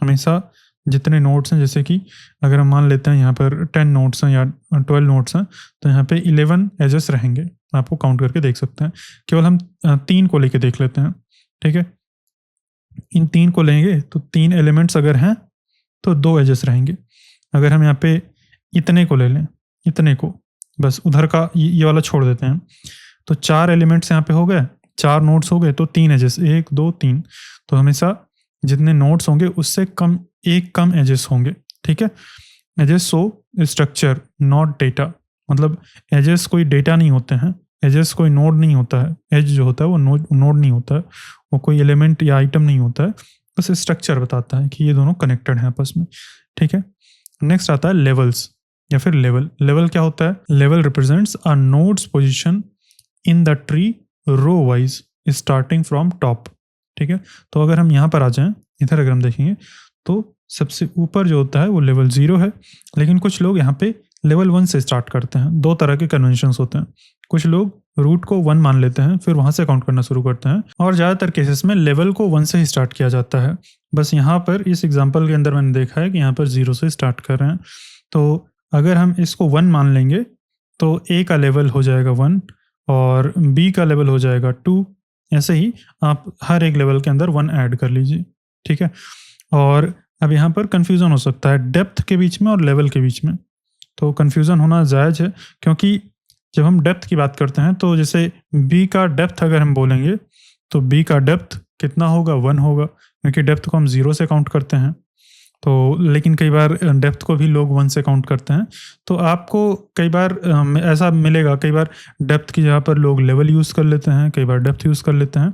हमेशा जितने नोड्स हैं, जैसे कि अगर हम मान लेते हैं यहाँ पर 10 नोड्स हैं या 12 नोड्स हैं, तो यहाँ पे 11 एजेस रहेंगे। आपको काउंट करके देख सकते हैं। केवल हम 3 को लेके देख लेते हैं। ठीक है, इन 3 को लेंगे तो 3 एलिमेंट्स अगर हैं तो 2 एजेस रहेंगे। अगर हम यहाँ पे इतने को ले लें, इतने को, बस उधर का ये वाला छोड़ देते हैं, तो 4 एलिमेंट्स यहाँ पे हो गए, 4 नोड्स हो गए, तो 3 एजेस, 1 2 3। तो हमेशा जितने नोड्स होंगे उससे कम एजेस होंगे। ठीक है, edges show structure not data, मतलब एजेस कोई डेटा नहीं होते हैं, एजेस कोई नोड नहीं होता है। एज जो होता है वो नोड नहीं होता है, वो कोई एलिमेंट या आइटम नहीं होता है, बस स्ट्रक्चर बताता है कि ये दोनों कनेक्टेड हैं आपस में। ठीक है, नेक्स्ट आता है लेवल्स या फिर लेवल। लेवल क्या होता है? Level represents a node's position in the tree row wise starting from top. ठीक है, तो अगर हम यहाँ पर आ जाएं, इधर अगर हम देखेंगे तो सबसे ऊपर जो होता है वो लेवल 0 है, लेकिन कुछ लोग यहाँ पे लेवल 1 से स्टार्ट करते हैं। 2 तरह के कन्वेंशंस होते हैं। कुछ लोग रूट को 1 मान लेते हैं, फिर वहाँ से काउंट करना शुरू करते हैं, और ज़्यादातर केसेस में लेवल को 1 से ही स्टार्ट किया जाता है। बस यहाँ पर इस एग्जाम्पल के अंदर मैंने देखा है कि यहाँ पर 0 से स्टार्ट कर रहे हैं। तो अगर हम इसको 1 मान लेंगे तो A का लेवल हो जाएगा 1 और B का लेवल हो जाएगा 2। ऐसे ही आप हर एक लेवल के अंदर 1 ऐड कर लीजिए। ठीक है, और अब यहाँ पर कन्फ्यूज़न हो सकता है डेप्थ के बीच में और लेवल के बीच में। तो कन्फ्यूज़न होना जायज़ है, क्योंकि जब हम डेप्थ की बात करते हैं तो जैसे B का डेप्थ अगर हम बोलेंगे तो B का डेप्थ कितना होगा? 1 होगा, क्योंकि डेप्थ को हम 0 से काउंट करते हैं। तो लेकिन कई बार डेप्थ को भी लोग 1 से काउंट करते हैं। तो आपको कई बार ऐसा मिलेगा, कई बार डेप्थ की जगह पर लोग लेवल यूज़ कर लेते हैं, कई बार डेप्थ यूज़ कर लेते हैं,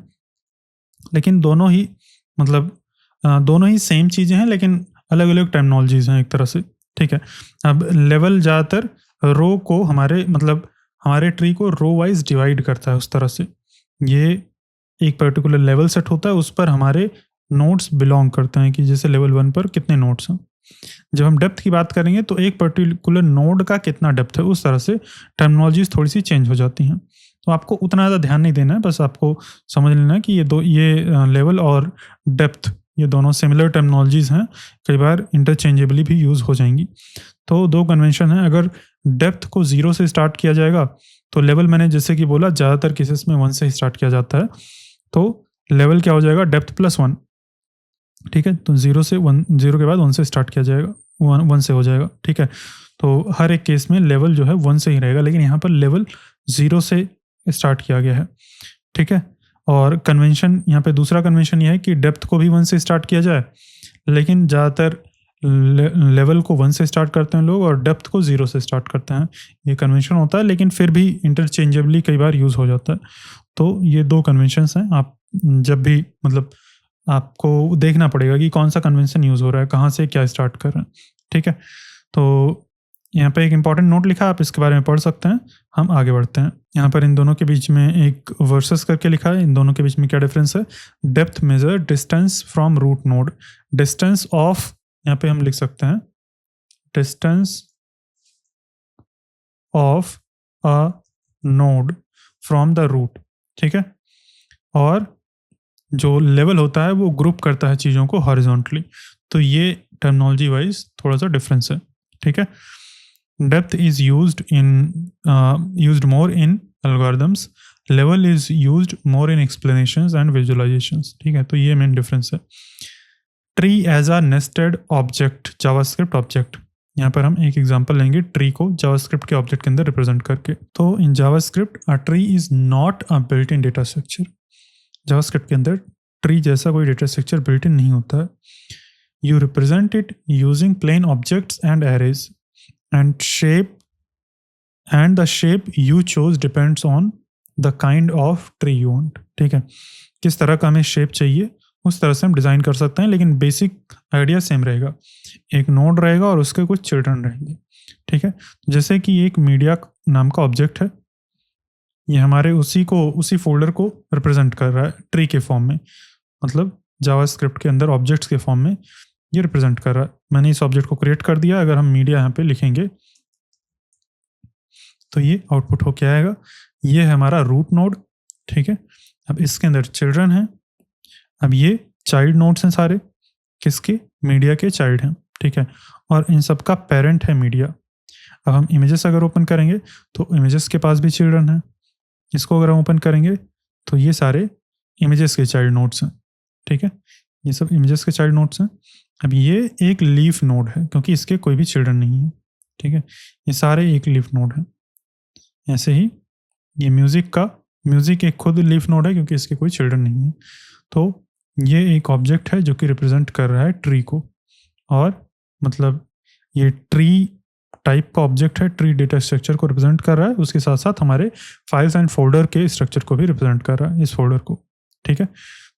लेकिन दोनों ही मतलब दोनों ही सेम चीज़ें हैं, लेकिन अलग अलग टर्मिनोलॉजीज़ हैं एक तरह से। ठीक है, अब लेवल ज़्यादातर रो को हमारे ट्री को रो वाइज डिवाइड करता है। उस तरह से ये एक पर्टिकुलर लेवल सेट होता है, उस पर हमारे नोड्स बिलोंग करते हैं कि जैसे लेवल 1 पर कितने नोड्स हैं। जब हम डेप्थ की बात करेंगे तो एक पर्टिकुलर नोड का कितना डेप्थ है, उस तरह से टर्मिनोलॉजीज थोड़ी सी चेंज हो जाती हैं। तो आपको उतना ज़्यादा ध्यान नहीं देना है, बस आपको समझ लेना है कि ये लेवल और डेप्थ ये दोनों सिमिलर टर्मिनोलॉजीज हैं, कई बार इंटरचेंजेबली भी यूज़ हो जाएंगी। तो 2 कन्वेंशन हैं। अगर डेप्थ को 0 से स्टार्ट किया जाएगा तो लेवल मैंने जैसे कि बोला ज़्यादातर केसेस में 1 से स्टार्ट किया जाता है। तो लेवल क्या हो जाएगा? Depth plus 1। ठीक है, तो 0 से 1, 0 के बाद 1 से स्टार्ट किया जाएगा, 1 से हो जाएगा। ठीक है, तो हर एक केस में लेवल जो है 1 से ही रहेगा, लेकिन यहाँ पर लेवल 0 से स्टार्ट किया गया है। ठीक है, और कन्वेंशन यहाँ पे दूसरा कन्वेंशन ये है कि डेप्थ को भी 1 से स्टार्ट किया जाए, लेकिन ज़्यादातर लेवल को 1 से स्टार्ट करते हैं लोग और डेप्थ को 0 से स्टार्ट करते हैं। ये कन्वेंशन होता है, लेकिन फिर भी इंटरचेंजेबली कई बार यूज़ हो जाता है। तो ये 2 कन्वेंशंस हैं। आप जब भी आपको देखना पड़ेगा कि कौन सा कन्वेंशन यूज़ हो रहा है, कहाँ से क्या स्टार्ट कर रहे हैं। ठीक है, तो यहाँ पे एक इंपॉर्टेंट नोट लिखा है, आप इसके बारे में पढ़ सकते हैं। हम आगे बढ़ते हैं। यहाँ पर इन दोनों के बीच में एक वर्सेस करके लिखा है। इन दोनों के बीच में क्या डिफरेंस है? Depth measure distance from root node, distance of, यहाँ पे हम लिख सकते हैं distance of a node from the root. ठीक है, और जो लेवल होता है वो ग्रुप करता है चीज़ों को हॉरिजॉन्टली। तो ये टर्मिनोलॉजी वाइज थोड़ा सा डिफरेंस है। ठीक है, depth is used more in algorithms, level is used more in explanations and visualisations. ठीक है, तो ये मेन डिफरेंस है। Tree as a nested object, JavaScript object. यहाँ पर हम एक एग्जांपल लेंगे ट्री को जावास्क्रिप्ट के ऑब्जेक्ट के अंदर रिप्रेजेंट करके। तो in JavaScript a tree is not a built in data structure. JavaScript के अंदर ट्री जैसा कोई डेटा स्ट्रक्चर बिल्ट इन नहीं होता है। You represent it using plain objects and arrays and the shape you choose depends on the kind of tree you want. ठीक है, किस तरह का हमें शेप चाहिए उस तरह से हम डिज़ाइन कर सकते हैं, लेकिन बेसिक आइडिया सेम रहेगा। एक नोड रहेगा और उसके कुछ चिल्ड्रन रहेंगे। ठीक है, जैसे कि एक मीडिया नाम का ऑब्जेक्ट है, ये हमारे उसी फोल्डर को रिप्रेजेंट कर रहा है ट्री के फॉर्म में, मतलब जावास्क्रिप्ट के अंदर ऑब्जेक्ट्स के फॉर्म में। ये रिप्रेजेंट कर रहा है। मैंने इस ऑब्जेक्ट को क्रिएट कर दिया। अगर हम मीडिया यहाँ पे लिखेंगे तो ये आउटपुट हो क्या आएगा, ये है हमारा रूट नोड, ठीक है। अब इसके अंदर चिल्ड्रन है, अब ये चाइल्ड नोड्स हैं सारे, किसके, मीडिया के चाइल्ड हैं, ठीक है। और इन सब का पेरेंट है मीडिया। अब हम इमेजेस अगर ओपन करेंगे तो इमेजेस के पास भी चिल्ड्रन है, इसको अगर हम ओपन करेंगे तो ये सारे इमेजेस के चाइल्ड नोड्स हैं, ठीक है। ये सब इमेजेस के चाइल्ड नोड्स हैं। अब ये एक लीफ नोड है क्योंकि इसके कोई भी चिल्ड्रन नहीं है, ठीक है। ये सारे एक लीफ नोड है। ऐसे ही ये म्यूजिक एक खुद लीफ नोड है क्योंकि इसके कोई चिल्ड्रन नहीं है। तो ये एक ऑब्जेक्ट है जो कि रिप्रेजेंट कर रहा है ट्री को, और मतलब ये ट्री टाइप का ऑब्जेक्ट है, ट्री डेटा स्ट्रक्चर को रिप्रेजेंट कर रहा है, उसके साथ साथ हमारे फाइल्स एंड फोल्डर के स्ट्रक्चर को भी रिप्रेजेंट कर रहा है, इस फोल्डर को, ठीक है।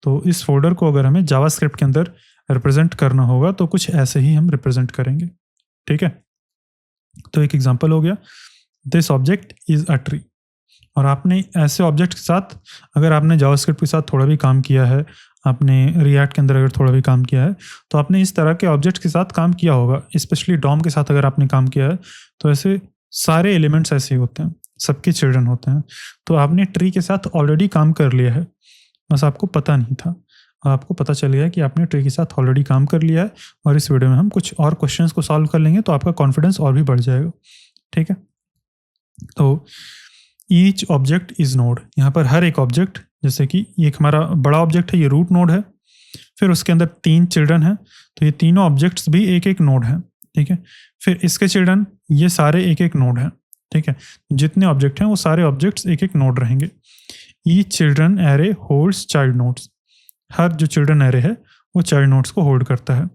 तो इस फोल्डर को अगर हमें जावास्क्रिप्ट के अंदर रिप्रेजेंट करना होगा तो कुछ ऐसे ही हम रिप्रेजेंट करेंगे, ठीक है। तो एक एग्जांपल हो गया, this object is a tree. और आपने ऐसे ऑब्जेक्ट के साथ, अगर आपने जावास्क्रिप्ट के साथ थोड़ा भी काम किया है, आपने रिएक्ट के अंदर अगर थोड़ा भी काम किया है, तो आपने इस तरह के ऑब्जेक्ट के साथ काम किया होगा। स्पेशली डॉम के साथ अगर आपने काम किया है तो ऐसे सारे एलिमेंट्स ऐसे ही होते हैं, सबके चिल्ड्रन होते हैं। तो आपने ट्री के साथ ऑलरेडी काम कर लिया है, बस आपको पता नहीं था। आपको पता चल गया कि आपने ट्री के साथ ऑलरेडी काम कर लिया है। और इस वीडियो में हम कुछ और क्वेश्चंस को सॉल्व कर लेंगे तो आपका कॉन्फिडेंस और भी बढ़ जाएगा, ठीक है। तो ईच ऑब्जेक्ट इज नोड, यहाँ पर हर एक ऑब्जेक्ट, जैसे कि ये एक हमारा बड़ा ऑब्जेक्ट है, ये रूट नोड है, फिर उसके अंदर 3 चिल्ड्रन हैं, तो ये तीनों ऑब्जेक्ट्स भी एक एक नोड हैं, ठीक है। फिर इसके चिल्ड्रन, ये सारे एक एक नोड हैं, ठीक है। जितने ऑब्जेक्ट हैं वो सारे ऑब्जेक्ट्स एक एक नोड रहेंगे। Each children array holds child nodes, हर जो चिल्ड्रन एरे है वो चाइल्ड नोड्स को होल्ड करता है।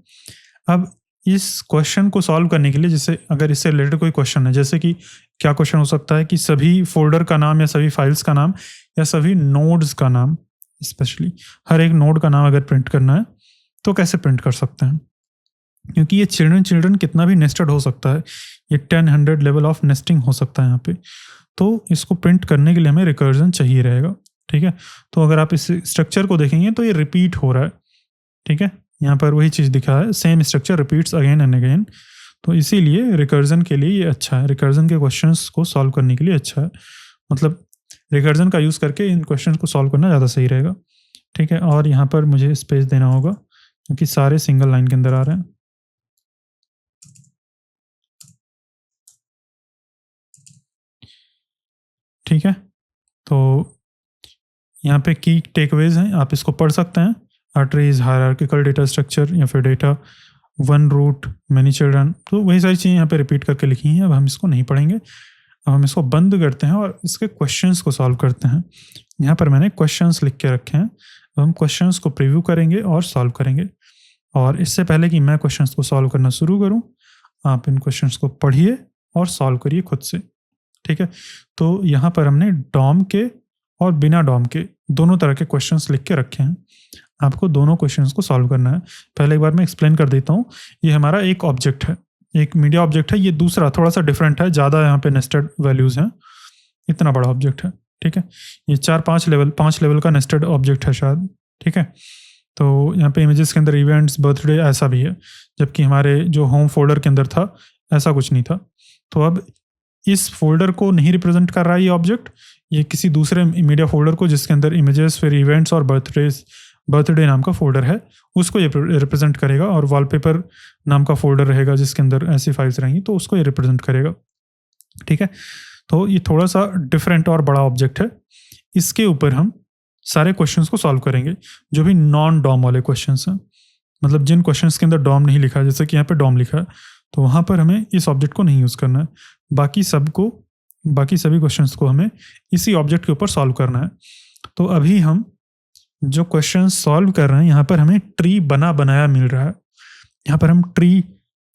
अब इस क्वेश्चन को सॉल्व करने के लिए, जैसे अगर इससे रिलेटेड कोई क्वेश्चन है, जैसे कि क्या क्वेश्चन हो सकता है कि सभी फोल्डर का नाम या सभी फाइल्स का नाम या सभी नोड्स का नाम, स्पेशली हर एक नोड का नाम अगर प्रिंट करना है तो कैसे प्रिंट कर सकते हैं, क्योंकि ये चिल्ड्रन कितना भी नेस्टेड हो सकता है, ये 10-100 लेवल ऑफ नेस्टिंग हो सकता है यहाँ पे। तो इसको प्रिंट करने के लिए हमें रिकर्जन चाहिए रहेगा, ठीक है। तो अगर आप इस स्ट्रक्चर को देखेंगे तो ये रिपीट हो रहा है, ठीक है। यहाँ पर वही चीज़ दिखा है, same structure repeats again and again. तो इसीलिए रिकर्जन के लिए ये अच्छा है, रिकर्जन के क्वेश्चंस को सॉल्व करने के लिए अच्छा है। मतलब रिकर्जन का यूज़ करके इन क्वेश्चंस को सॉल्व करना ज़्यादा सही रहेगा, ठीक है। और यहाँ पर मुझे स्पेस देना होगा क्योंकि सारे सिंगल लाइन के अंदर आ रहे हैं, ठीक है। तो यहाँ पे की टेकअवेज हैं, आप इसको पढ़ सकते हैं। A tree is hierarchical data structure, या फिर data one root many children, तो वही सारी चीज़ें यहाँ पे रिपीट करके लिखी हैं। अब हम इसको नहीं पढ़ेंगे, अब हम इसको बंद करते हैं और इसके क्वेश्चंस को सॉल्व करते हैं। यहाँ पर मैंने क्वेश्चंस लिख के रखे हैं, अब हम क्वेश्चंस को प्रीव्यू करेंगे और सॉल्व करेंगे। और इससे पहले कि मैं क्वेश्चंस को सॉल्व करना शुरू करूँ, आप इन क्वेश्चंस को पढ़िए और सॉल्व करिए खुद से, ठीक है। तो यहाँ पर हमने डॉम के और बिना डॉम के दोनों तरह के क्वेश्चंस लिख के रखे हैं। आपको दोनों क्वेश्चंस को सॉल्व करना है। पहले एक बार मैं एक्सप्लेन कर देता हूँ। ये हमारा एक ऑब्जेक्ट है, एक मीडिया ऑब्जेक्ट है। ये दूसरा थोड़ा सा डिफरेंट है, ज़्यादा यहाँ पे नेस्टेड वैल्यूज़ हैं, इतना बड़ा ऑब्जेक्ट है, ठीक है। ये 5 लेवल का नेस्टेड ऑब्जेक्ट है शायद, ठीक है। तो यहाँ पे इमेजेस के अंदर इवेंट्स, बर्थडे ऐसा भी है, जबकि हमारे जो होम फोल्डर के अंदर था ऐसा कुछ नहीं था। तो अब इस फोल्डर को नहीं रिप्रेजेंट कर रहा है ये ऑब्जेक्ट, ये किसी दूसरे मीडिया फोल्डर को जिसके अंदर इमेजेस, फिर इवेंट्स और बर्थडे नाम का फोल्डर है, उसको ये रिप्रेजेंट करेगा। और वॉलपेपर नाम का फोल्डर रहेगा जिसके अंदर ऐसी फाइल्स रहेंगी, तो उसको ये रिप्रेजेंट करेगा, ठीक है। तो ये थोड़ा सा डिफरेंट और बड़ा ऑब्जेक्ट है। इसके ऊपर हम सारे क्वेश्चंस को सॉल्व करेंगे, जो भी नॉन डॉम वाले क्वेश्चंस हैं, मतलब जिन क्वेश्चंस के अंदर डॉम नहीं लिखा है, जैसे कि यहाँ पे डॉम लिखा है, तो वहाँ पर हमें इस ऑब्जेक्ट को नहीं यूज़ करना है। बाकी सभी क्वेश्चंस को हमें इसी ऑब्जेक्ट के ऊपर सॉल्व करना है। तो अभी हम जो क्वेश्चन सॉल्व कर रहे हैं, यहाँ पर हमें ट्री बनाया मिल रहा है। यहाँ पर हम ट्री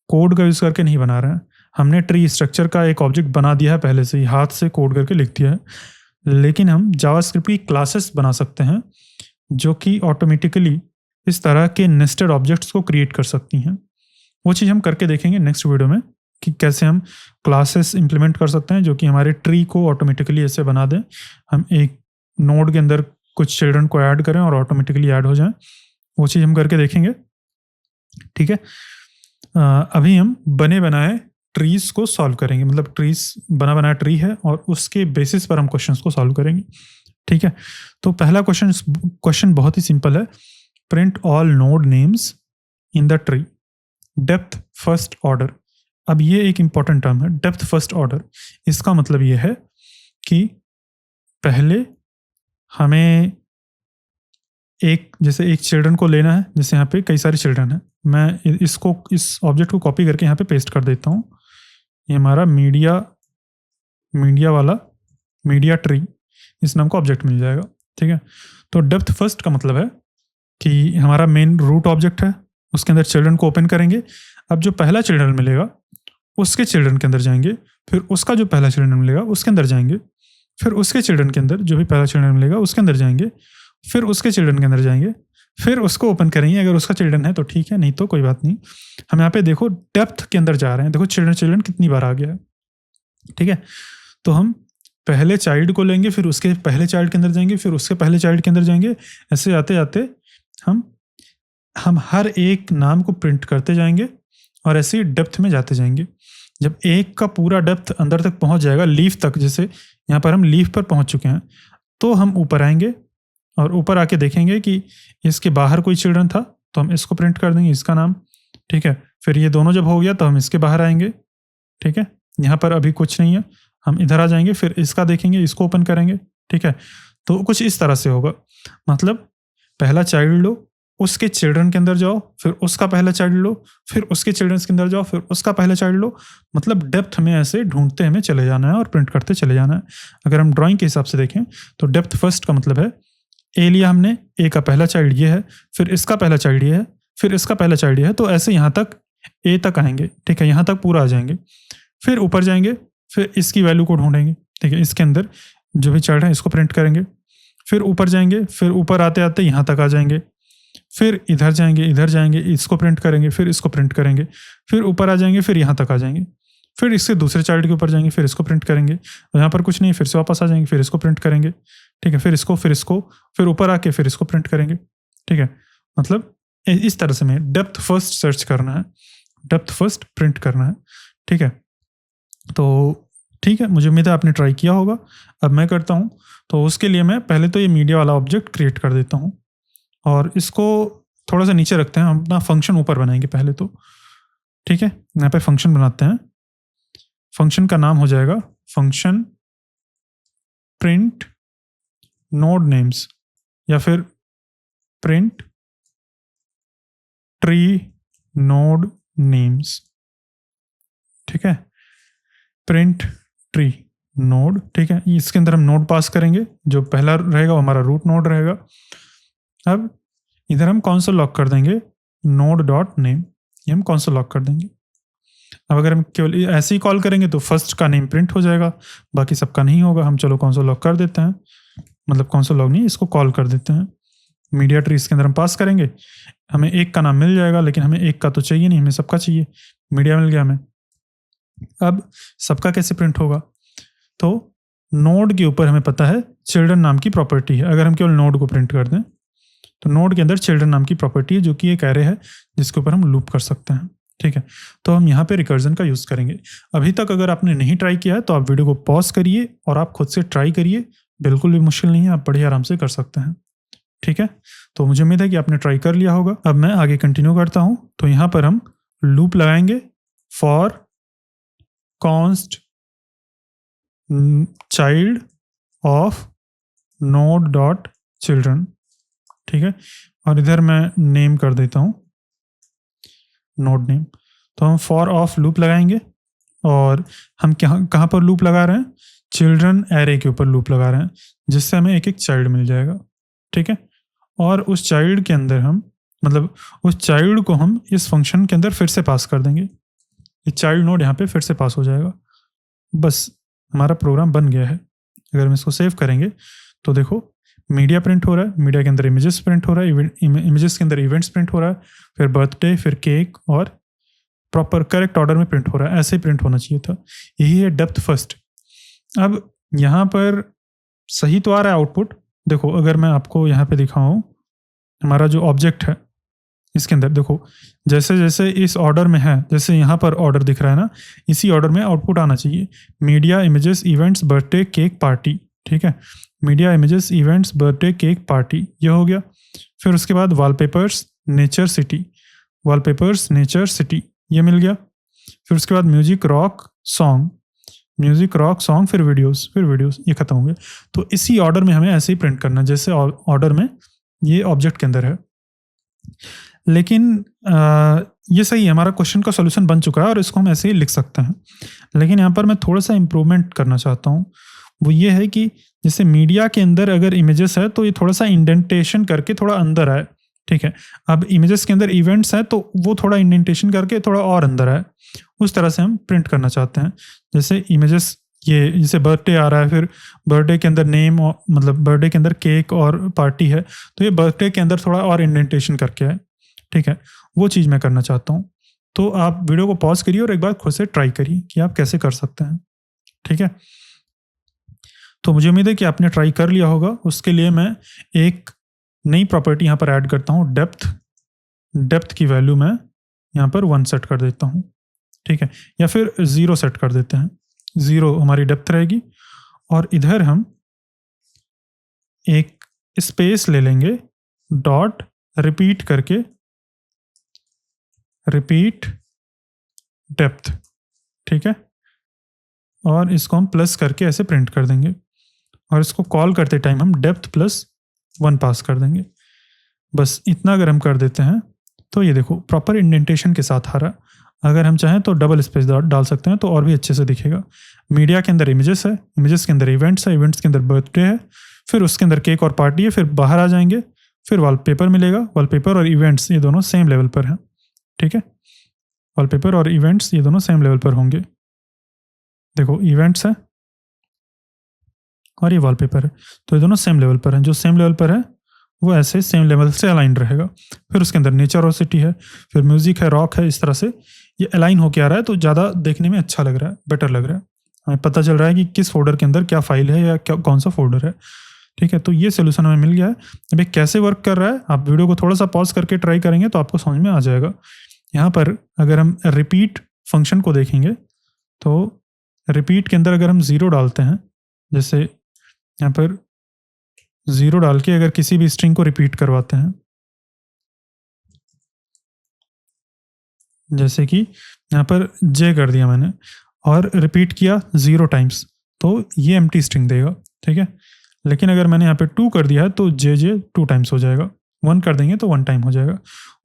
कोड का यूज़ करके नहीं बना रहे हैं, हमने ट्री स्ट्रक्चर का एक ऑब्जेक्ट बना दिया है पहले से ही, हाथ से कोड करके लिख दिया है। लेकिन हम जावास्क्रिप्ट की क्लासेस बना सकते हैं जो कि ऑटोमेटिकली इस तरह के नेस्टेड ऑब्जेक्ट्स को क्रिएट कर सकती हैं। वो चीज़ हम करके देखेंगे नेक्स्ट वीडियो में कि कैसे हम क्लासेस इंप्लीमेंट कर सकते हैं जो कि हमारे ट्री को ऑटोमेटिकली ऐसे बना दें। हम एक नोड के अंदर कुछ चिल्ड्रन को ऐड करें और ऑटोमेटिकली ऐड हो जाएं, वो चीज़ हम करके देखेंगे। ठीक है। अभी हम बने बनाए ट्रीज को सॉल्व करेंगे, मतलब ट्रीज बना बनाया ट्री है और उसके बेसिस पर हम क्वेश्चंस को सॉल्व करेंगे। ठीक है, तो पहला क्वेश्चन बहुत ही सिंपल है। Print all node names in the tree depth first order. अब ये एक इंपॉर्टेंट टर्म है, डेप्थ फर्स्ट ऑर्डर। इसका मतलब ये है कि पहले हमें जैसे एक चिल्ड्रन को लेना है, जैसे यहाँ पे कई सारे चिल्ड्रन हैं, मैं इस ऑब्जेक्ट को कॉपी करके यहाँ पे पेस्ट कर देता हूँ। ये हमारा मीडिया वाला मीडिया ट्री, इस नाम का ऑब्जेक्ट मिल जाएगा। ठीक है, तो डेप्थ फर्स्ट का मतलब है कि हमारा मेन रूट ऑब्जेक्ट है, उसके अंदर चिल्ड्रन को ओपन करेंगे। अब जो पहला चिल्ड्रन मिलेगा उसके चिल्ड्रन के अंदर जाएंगे, फिर उसका जो पहला चिल्ड्रन मिलेगा उसके अंदर जाएंगे, फिर उसके चिल्ड्रन के अंदर जो भी पहला चिल्ड्रन मिलेगा उसके अंदर जाएंगे, फिर उसके चिल्ड्रन के अंदर जाएंगे, फिर उसको ओपन करेंगे। अगर उसका चिल्ड्रन है तो ठीक है, नहीं तो कोई बात नहीं। हम यहाँ पे देखो डेप्थ के अंदर जा रहे हैं, देखो चिल्ड्रन कितनी बार आ गया है। ठीक है, तो हम पहले चाइल्ड को लेंगे, फिर उसके पहले चाइल्ड के अंदर जाएंगे, फिर उसके पहले चाइल्ड के अंदर जाएंगे। ऐसे जाते जाते हम हर एक नाम को प्रिंट करते जाएंगे और ऐसे ही डेप्थ में जाते जाएंगे। जब एक का पूरा डेप्थ अंदर तक पहुंच जाएगा, लीफ तक, जैसे यहाँ पर हम लीफ पर पहुंच चुके हैं, तो हम ऊपर आएंगे और ऊपर आके देखेंगे कि इसके बाहर कोई चिल्ड्रन था, तो हम इसको प्रिंट कर देंगे, इसका नाम। ठीक है, फिर ये दोनों जब हो गया तो हम इसके बाहर आएंगे। ठीक है, यहाँ पर अभी कुछ नहीं है, हम इधर आ जाएंगे, फिर इसका देखेंगे, इसको ओपन करेंगे। ठीक है, तो कुछ इस तरह से होगा, मतलब पहला चाइल्ड लो, उसके चिल्ड्रन के अंदर जाओ, फिर उसका पहला चाइल्ड लो, फिर उसके चिल्ड्रन के अंदर जाओ, फिर उसका पहला चाइल्ड लो। मतलब डेप्थ में ऐसे ढूंढते हमें चले जाना है और प्रिंट करते चले जाना है। अगर हम ड्राइंग के हिसाब से देखें तो डेप्थ फर्स्ट का मतलब है, ए लिया हमने, ए का पहला चाइल्ड ये है, फिर इसका पहला चाइल्ड ये है, फिर इसका पहला चाइल्ड ये है, तो ऐसे यहाँ तक ए तक आएंगे। ठीक है, यहाँ तक पूरा आ जाएंगे, फिर ऊपर जाएंगे, फिर इसकी वैल्यू को ढूंढेंगे। ठीक है, इसके अंदर जो भी चाइल्ड है इसको प्रिंट करेंगे, फिर ऊपर जाएंगे, फिर ऊपर आते आते यहाँ तक आ जाएंगे, फिर इधर जाएंगे, इसको प्रिंट करेंगे, फिर इसको प्रिंट करेंगे, फिर ऊपर आ जाएंगे, फिर यहाँ तक आ जाएंगे, फिर इससे दूसरे चाइल्ड के ऊपर जाएंगे, फिर इसको प्रिंट करेंगे, और यहाँ पर कुछ नहीं, फिर से वापस आ जाएंगे, फिर इसको प्रिंट करेंगे। ठीक है, फिर इसको, फिर ऊपर आके फिर इसको प्रिंट करेंगे। ठीक है, मतलब इस तरह से हमें डेप्थ फर्स्ट सर्च करना है, डेप्थ फर्स्ट प्रिंट करना है। ठीक है, तो ठीक है, मुझे उम्मीद है आपने ट्राई किया होगा। अब मैं करता हूँ, तो उसके लिए मैं पहले तो ये मीडिया वाला ऑब्जेक्ट क्रिएट कर देता हूँ और इसको थोड़ा सा नीचे रखते हैं, हम अपना फंक्शन ऊपर बनाएंगे पहले तो। ठीक है, यहाँ पे फंक्शन बनाते हैं, फंक्शन का नाम हो जाएगा फंक्शन प्रिंट नोड नेम्स, या फिर प्रिंट ट्री नोड नेम्स। ठीक है, प्रिंट ट्री नोड। ठीक है, इसके अंदर हम नोड पास करेंगे, जो पहला रहेगा वो हमारा रूट नोड रहेगा। अब इधर हम कॉन्सोल लॉक कर देंगे नोड डॉट नेम, ये हम कॉन्सोल लॉक कर देंगे। अब अगर हम केवल ऐसे ही कॉल करेंगे तो फर्स्ट का नेम प्रिंट हो जाएगा, बाकी सबका नहीं होगा। हम चलो कॉन्सोल लॉक कर देते हैं, मतलब कॉन्सोल लॉक नहीं, इसको कॉल कर देते हैं। मीडिया ट्री इसके अंदर हम पास करेंगे, हमें एक का नाम मिल जाएगा, लेकिन हमें एक का तो चाहिए नहीं, हमें सबका चाहिए। मीडिया मिल गया हमें। अब सबका कैसे प्रिंट होगा, तो नोड के ऊपर हमें पता है चिल्ड्रन नाम की प्रॉपर्टी है। अगर हम केवल नोड को प्रिंट कर दें तो नोड के अंदर चिल्ड्रन नाम की प्रॉपर्टी है, जो कि एक एरे है जिसके ऊपर हम लूप कर सकते हैं। ठीक है, तो हम यहाँ पे रिकर्जन का यूज़ करेंगे। अभी तक अगर आपने नहीं ट्राई किया है तो आप वीडियो को पॉज करिए और आप खुद से ट्राई करिए, बिल्कुल भी मुश्किल नहीं है, आप बड़े आराम से कर सकते हैं। ठीक है, तो मुझे उम्मीद है कि आपने ट्राई कर लिया होगा। अब मैं आगे कंटिन्यू करता हूँ, तो यहाँ पर हम लूप लगाएंगे for const child of node dot children. ठीक है, और इधर मैं नेम कर देता हूँ नोड नेम। तो हम फॉर ऑफ लूप लगाएंगे और हम कहाँ पर लूप लगा रहे हैं, चिल्ड्रन एरे के ऊपर लूप लगा रहे हैं, जिससे हमें एक एक चाइल्ड मिल जाएगा। ठीक है, और उस चाइल्ड के अंदर हम, मतलब उस चाइल्ड को हम इस फंक्शन के अंदर फिर से पास कर देंगे। ये चाइल्ड नोड यहाँ पे फिर से पास हो जाएगा। बस हमारा प्रोग्राम बन गया है। अगर हम इसको सेव करेंगे तो देखो मीडिया प्रिंट हो रहा है, मीडिया के अंदर इमेजेस प्रिंट हो रहा है, इमेजेस के अंदर इवेंट्स प्रिंट हो रहा है, फिर बर्थडे, फिर केक, और प्रॉपर करेक्ट ऑर्डर में प्रिंट हो रहा है। ऐसे ही प्रिंट होना चाहिए था। यही है डेप्थ फर्स्ट। अब यहाँ पर सही तो आ रहा है आउटपुट। देखो अगर मैं आपको यहाँ पे दिखाऊँ, हमारा जो ऑब्जेक्ट है इसके अंदर देखो, जैसे जैसे इस ऑर्डर में है, जैसे यहाँ पर ऑर्डर दिख रहा है ना, इसी ऑर्डर में आउटपुट आना चाहिए। Media, images, events, birthday, cake, party. ठीक है, media, images, events, birthday, cake, party, ये हो गया। फिर उसके बाद wallpapers, nature, city, wallpapers, nature, city, ये मिल गया। फिर उसके बाद music, rock, song, music, rock, song, फिर वीडियोस, फिर वीडियोस, ये खत्म हो गया। तो इसी ऑर्डर में हमें ऐसे ही प्रिंट करना है जैसे ऑर्डर में ये ऑब्जेक्ट के अंदर है। लेकिन ये सही है, हमारा क्वेश्चन का सॉल्यूशन बन चुका है और इसको हम ऐसे ही लिख सकते हैं। लेकिन यहाँ पर मैं थोड़ा सा इम्प्रूवमेंट करना चाहता हूँ। वो ये है कि जैसे मीडिया के अंदर अगर इमेजेस है तो ये थोड़ा सा इंडेंटेशन करके थोड़ा अंदर आए। ठीक है, अब इमेजेस के अंदर इवेंट्स है तो वो थोड़ा इंडेंटेशन करके थोड़ा और अंदर आए, उस तरह से हम प्रिंट करना चाहते हैं। जैसे इमेजेस, ये जैसे बर्थडे आ रहा है, फिर बर्थडे के अंदर नेम, मतलब बर्थडे के अंदर केक और पार्टी है, तो ये बर्थडे के अंदर थोड़ा और इंडेंटेशन करके है। ठीक है, वो चीज़ मैं करना चाहता हूँ। तो आप वीडियो को पॉज करिए और एक बार खुद से ट्राई करिए कि आप कैसे कर सकते हैं। ठीक है, तो मुझे उम्मीद है कि आपने ट्राई कर लिया होगा। उसके लिए मैं एक नई प्रॉपर्टी यहाँ पर ऐड करता हूँ, डेप्थ। डेप्थ की वैल्यू मैं यहाँ पर 1 सेट कर देता हूँ। ठीक है, या फिर 0 सेट कर देते हैं, 0 हमारी डेप्थ रहेगी। और इधर हम एक स्पेस ले लेंगे, डॉट रिपीट करके, रिपीट डेप्थ। ठीक है, और इसको हम प्लस करके ऐसे प्रिंट कर देंगे, और इसको कॉल करते टाइम हम डेप्थ प्लस 1 पास कर देंगे। बस इतना अगर हम कर देते हैं तो ये देखो प्रॉपर इंडेंटेशन के साथ आ रहा है। अगर हम चाहें तो डबल स्पेस डाल सकते हैं तो और भी अच्छे से दिखेगा। मीडिया के अंदर इमेजेस है, इमेजेस के अंदर इवेंट्स है, इवेंट्स के अंदर बर्थडे है, फिर उसके अंदर केक और पार्टी है, फिर बाहर आ जाएंगे, फिर वॉलपेपर मिलेगा। वॉलपेपर और इवेंट्स ये दोनों सेम लेवल पर हैं। ठीक है, वॉलपेपर और इवेंट्स ये दोनों सेम लेवल पर होंगे। देखो इवेंट्स है और ये वॉलपेपर है, तो ये दोनों सेम लेवल पर हैं। जो सेम लेवल पर है वो ऐसे सेम लेवल से अलाइन रहेगा। फिर उसके अंदर नेचर और सिटी है, फिर म्यूजिक है, रॉक है, इस तरह से ये अलाइन होके आ रहा है, तो ज़्यादा देखने में अच्छा लग रहा है, बेटर लग रहा है। हमें पता चल रहा है कि किस फोल्डर के अंदर क्या फाइल है या क्या कौन सा फोल्डर है। ठीक है, तो ये सोल्यूशन हमें मिल गया है। अब ये कैसे वर्क कर रहा है, आप वीडियो को थोड़ा सा पॉज करके ट्राई करेंगे तो आपको समझ में आ जाएगा। यहाँ पर अगर हम रिपीट फंक्शन को देखेंगे तो रिपीट के अंदर अगर हम 0 डालते हैं, जैसे यहाँ पर 0 डाल के अगर किसी भी स्ट्रिंग को रिपीट करवाते हैं, जैसे कि यहाँ पर जे कर दिया मैंने और रिपीट किया 0 टाइम्स, तो ये एम्प्टी स्ट्रिंग देगा। ठीक है, लेकिन अगर मैंने यहाँ पे 2 कर दिया है तो जे 2 टाइम्स हो जाएगा। 1 कर देंगे तो 1 टाइम हो जाएगा।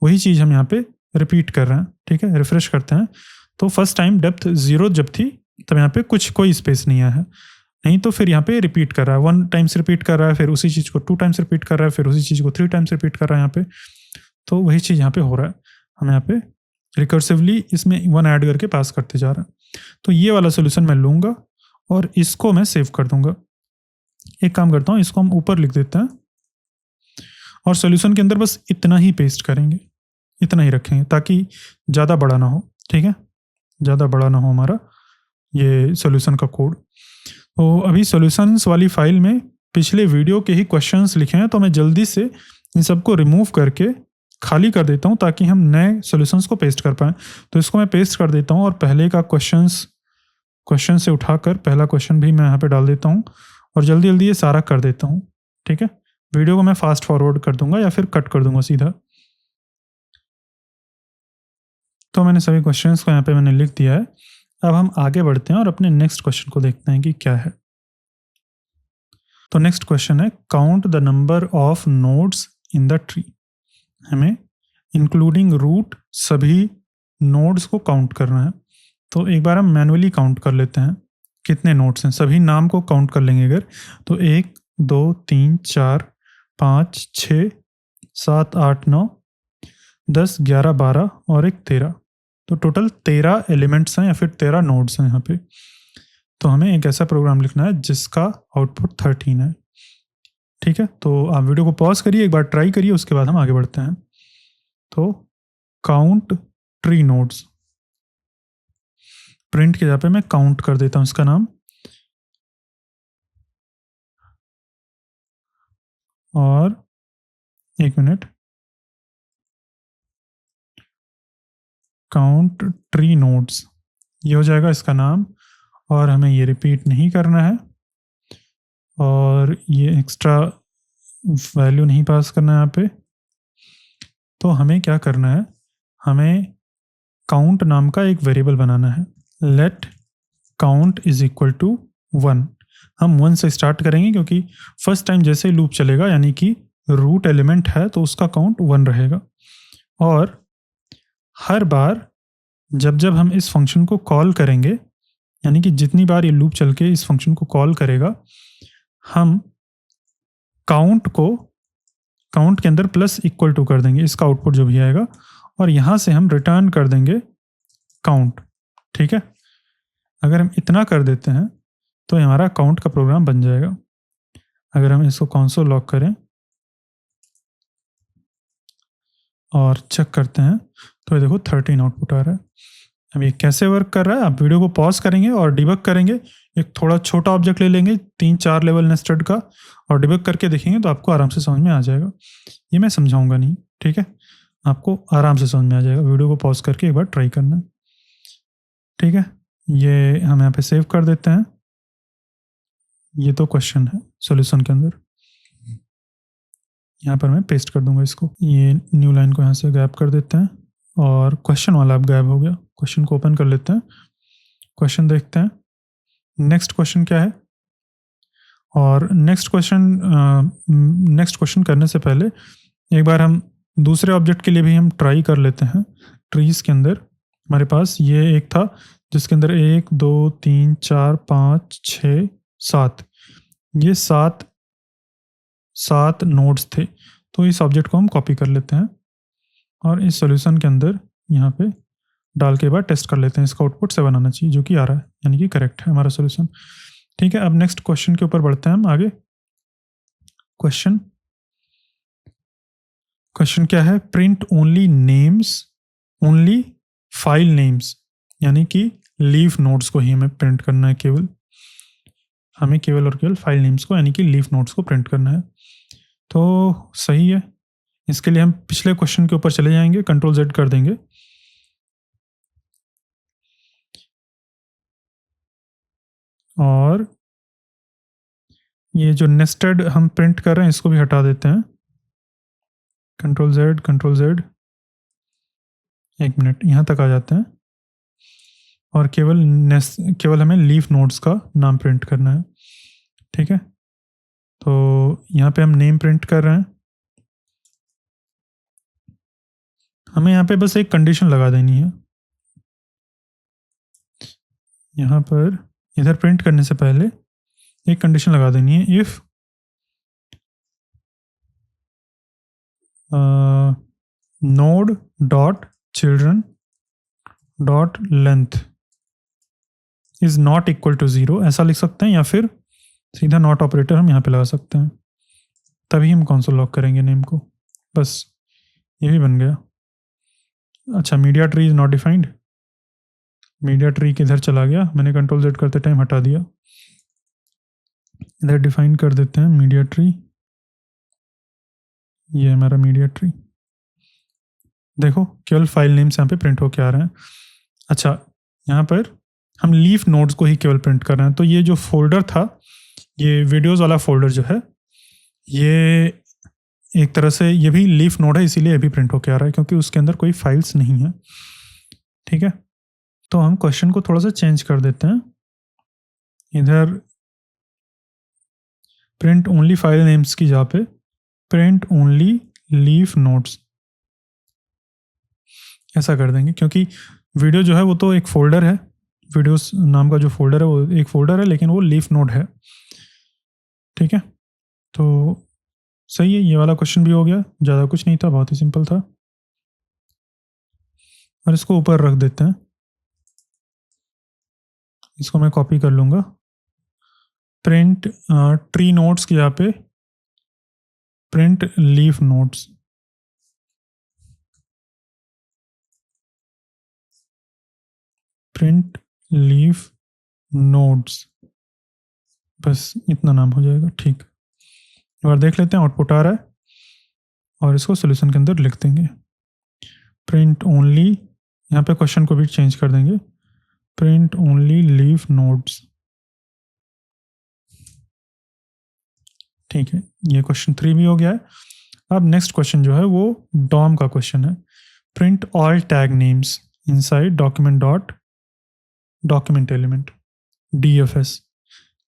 वही चीज़ हम यहाँ पे रिपीट कर रहे हैं। ठीक है, रिफ्रेश करते हैं तो फर्स्ट टाइम डेप्थ 0 जब थी तब यहाँ पे कोई स्पेस नहीं आया है, नहीं तो फिर यहाँ पे रिपीट कर रहा है, 1 टाइम्स रिपीट कर रहा है, फिर उसी चीज़ को 2 टाइम्स रिपीट कर रहा है, फिर उसी चीज़ को 3 टाइम्स रिपीट कर रहा है यहाँ पे। तो वही चीज़ यहाँ पे हो रहा है, हम यहाँ पे रिकर्सिवली इसमें 1 ऐड करके पास करते जा रहे हैं। तो ये वाला सोल्यूशन मैं लूँगा और इसको मैं सेव कर दूंगा। एक काम करता हूँ, इसको हम ऊपर लिख देते हैं और सोल्यूशन के अंदर बस इतना ही पेस्ट करेंगे, इतना ही रखेंगे ताकि ज़्यादा बड़ा ना हो। ठीक है, ज़्यादा बड़ा ना हो हमारा ये सोल्यूशन का कोड। तो अभी सॉल्यूशंस वाली फाइल में पिछले वीडियो के ही क्वेश्चंस लिखे हैं, तो मैं जल्दी से इन सबको रिमूव करके खाली कर देता हूं ताकि हम नए सॉल्यूशंस को पेस्ट कर पाएँ। तो इसको मैं पेस्ट कर देता हूं और पहले का क्वेश्चन से उठाकर पहला क्वेश्चन भी मैं यहाँ पे डाल देता हूँ और जल्दी जल्दी ये सारा कर देता हूँ। ठीक है, वीडियो को मैं फास्ट फॉरवर्ड कर दूंगा या फिर कट कर दूंगा सीधा। तो मैंने सभी क्वेश्चंस को यहाँ पे मैंने लिख दिया है। अब हम आगे बढ़ते हैं और अपने नेक्स्ट क्वेश्चन को देखते हैं कि क्या है। तो नेक्स्ट क्वेश्चन है, count the number of nodes in the tree. हमें इंक्लूडिंग रूट सभी नोड्स को काउंट करना है। तो एक बार हम मैनुअली काउंट कर लेते हैं कितने नोड्स हैं, सभी नाम को काउंट कर लेंगे अगर, तो 1 2 3 4 5 6 7 8 9 10 11 12 और एक 13। तो टोटल 13 एलिमेंट्स हैं या फिर 13 नोड्स हैं यहाँ पे। तो हमें एक ऐसा प्रोग्राम लिखना है जिसका आउटपुट 13 है। ठीक है, तो आप वीडियो को पॉज करिए, एक बार ट्राई करिए, उसके बाद हम आगे बढ़ते हैं। तो काउंट ट्री नोड्स, प्रिंट की जगह पे मैं काउंट कर देता हूँ इसका नाम, और 1 मिनट, काउंट ट्री नोड्स, ये हो जाएगा इसका नाम, और हमें ये रिपीट नहीं करना है और ये एक्स्ट्रा वैल्यू नहीं पास करना है यहाँ पे। तो हमें क्या करना है, हमें काउंट नाम का एक वेरिएबल बनाना है। Let count is equal to 1। हम 1 से स्टार्ट करेंगे क्योंकि फर्स्ट टाइम जैसे ही लूप चलेगा यानी कि रूट एलिमेंट है तो उसका काउंट 1 रहेगा। और हर बार जब जब हम इस फंक्शन को कॉल करेंगे, यानी कि जितनी बार ये लूप चल के इस फंक्शन को कॉल करेगा, हम काउंट के अंदर प्लस इक्वल टू कर देंगे, इसका आउटपुट जो भी आएगा, और यहाँ से हम रिटर्न कर देंगे काउंट। ठीक है, अगर हम इतना कर देते हैं तो हमारा काउंट का प्रोग्राम बन जाएगा। अगर हम इसको कंसोल लॉग करें और चेक करते हैं तो ये देखो 13 आउटपुट आ रहा है। अब ये कैसे वर्क कर रहा है, आप वीडियो को पॉज करेंगे और डिबग करेंगे। एक थोड़ा छोटा ऑब्जेक्ट ले लेंगे 3-4 लेवल नेस्टेड का और डिबग करके देखेंगे तो आपको आराम से समझ में आ जाएगा। ये मैं समझाऊंगा नहीं, ठीक है, आपको आराम से समझ में आ जाएगा। वीडियो को पॉज करके एक बार ट्राई करना, ठीक है। ये हम यहाँ पे सेव कर देते हैं। ये तो क्वेश्चन है सॉल्यूशन के अंदर, यहाँ पर मैं पेस्ट कर दूंगा इसको। ये न्यू लाइन को यहाँ से गायब कर देते हैं और क्वेश्चन वाला अब गायब हो गया। क्वेश्चन को ओपन कर लेते हैं, क्वेश्चन देखते हैं नेक्स्ट क्वेश्चन क्या है। और नेक्स्ट क्वेश्चन करने से पहले एक बार हम दूसरे ऑब्जेक्ट के लिए भी हम ट्राई कर लेते हैं। ट्रीज के अंदर हमारे पास ये एक था जिसके अंदर 1 2 3 4 5 6 7, ये सात नोड्स थे। तो इस ऑब्जेक्ट को हम कॉपी कर लेते हैं और इस सॉल्यूशन के अंदर यहाँ पे डाल के बाद टेस्ट कर लेते हैं। इसका आउटपुट 7 आना चाहिए, जो कि आ रहा है, यानी कि करेक्ट है हमारा सॉल्यूशन। ठीक है, अब नेक्स्ट क्वेश्चन के ऊपर बढ़ते हैं हम आगे। क्वेश्चन क्या है, प्रिंट ओनली फाइल नेम्स, यानी कि लीफ नोड्स को ही हमें प्रिंट करना है। हमें केवल और केवल फाइल नेम्स को, यानी कि लीफ नोड्स को प्रिंट करना है। तो सही है, इसके लिए हम पिछले क्वेश्चन के ऊपर चले जाएंगे, Ctrl+Z कर देंगे और ये जो नेस्टेड हम प्रिंट कर रहे हैं इसको भी हटा देते हैं। Ctrl+Z, एक मिनट, यहाँ तक आ जाते हैं और केवल हमें लीफ नोड्स का नाम प्रिंट करना है। ठीक है, तो यहाँ पे हम नेम प्रिंट कर रहे हैं। हमें यहाँ पे बस एक कंडीशन लगा देनी है। यहाँ पर इधर प्रिंट करने से पहले एक कंडीशन लगा देनी है, if node dot children dot length is not equal to 0, ऐसा लिख सकते हैं, या फिर सीधा नॉट ऑपरेटर हम यहाँ पे लगा सकते हैं। तभी हम कंसोल लॉक करेंगे नेम को, बस ये भी बन गया। अच्छा, media tree is not defined, media tree किधर चला गया, मैंने Ctrl+Z करते टाइम हटा दिया। इधर डिफाइन कर देते हैं मीडिया ट्री, ये हमारा मीडिया ट्री। देखो केवल फाइल नेम्स यहाँ पे प्रिंट होके आ रहे हैं। अच्छा, यहाँ पर हम लीफ नोड्स को ही केवल प्रिंट कर रहे हैं। तो ये जो फोल्डर था, ये वीडियोज़ वाला फोल्डर जो है, ये एक तरह से ये भी लीफ नोड है, इसीलिए ये भी प्रिंट होके आ रहा है क्योंकि उसके अंदर कोई फाइल्स नहीं है। ठीक है, तो हम क्वेश्चन को थोड़ा सा चेंज कर देते हैं। इधर प्रिंट ओनली फाइल नेम्स की जगह पे प्रिंट ओनली लीफ नोड्स ऐसा कर देंगे, क्योंकि वीडियो जो है वो तो एक फोल्डर है, वीडियोस नाम का जो फोल्डर है वो एक फोल्डर है, लेकिन वो लीफ नोड है। ठीक है, तो सही है, ये वाला क्वेश्चन भी हो गया। ज़्यादा कुछ नहीं था, बहुत ही सिंपल था। और इसको ऊपर रख देते हैं, इसको मैं कॉपी कर लूँगा। प्रिंट ट्री नोड्स की जगह पे print leaf nodes, print leaf nodes, बस इतना नाम हो जाएगा। ठीक, एक बार देख लेते हैं, आउटपुट आ रहा है और इसको सॉल्यूशन के अंदर लिख देंगे। प्रिंट ओनली यहाँ पे क्वेश्चन को भी चेंज कर देंगे, प्रिंट ओनली लीफ नोड्स। ठीक है, ये क्वेश्चन 3 भी हो गया है। अब नेक्स्ट क्वेश्चन जो है वो डॉम का क्वेश्चन है, print all tag names inside document dot document element DFS।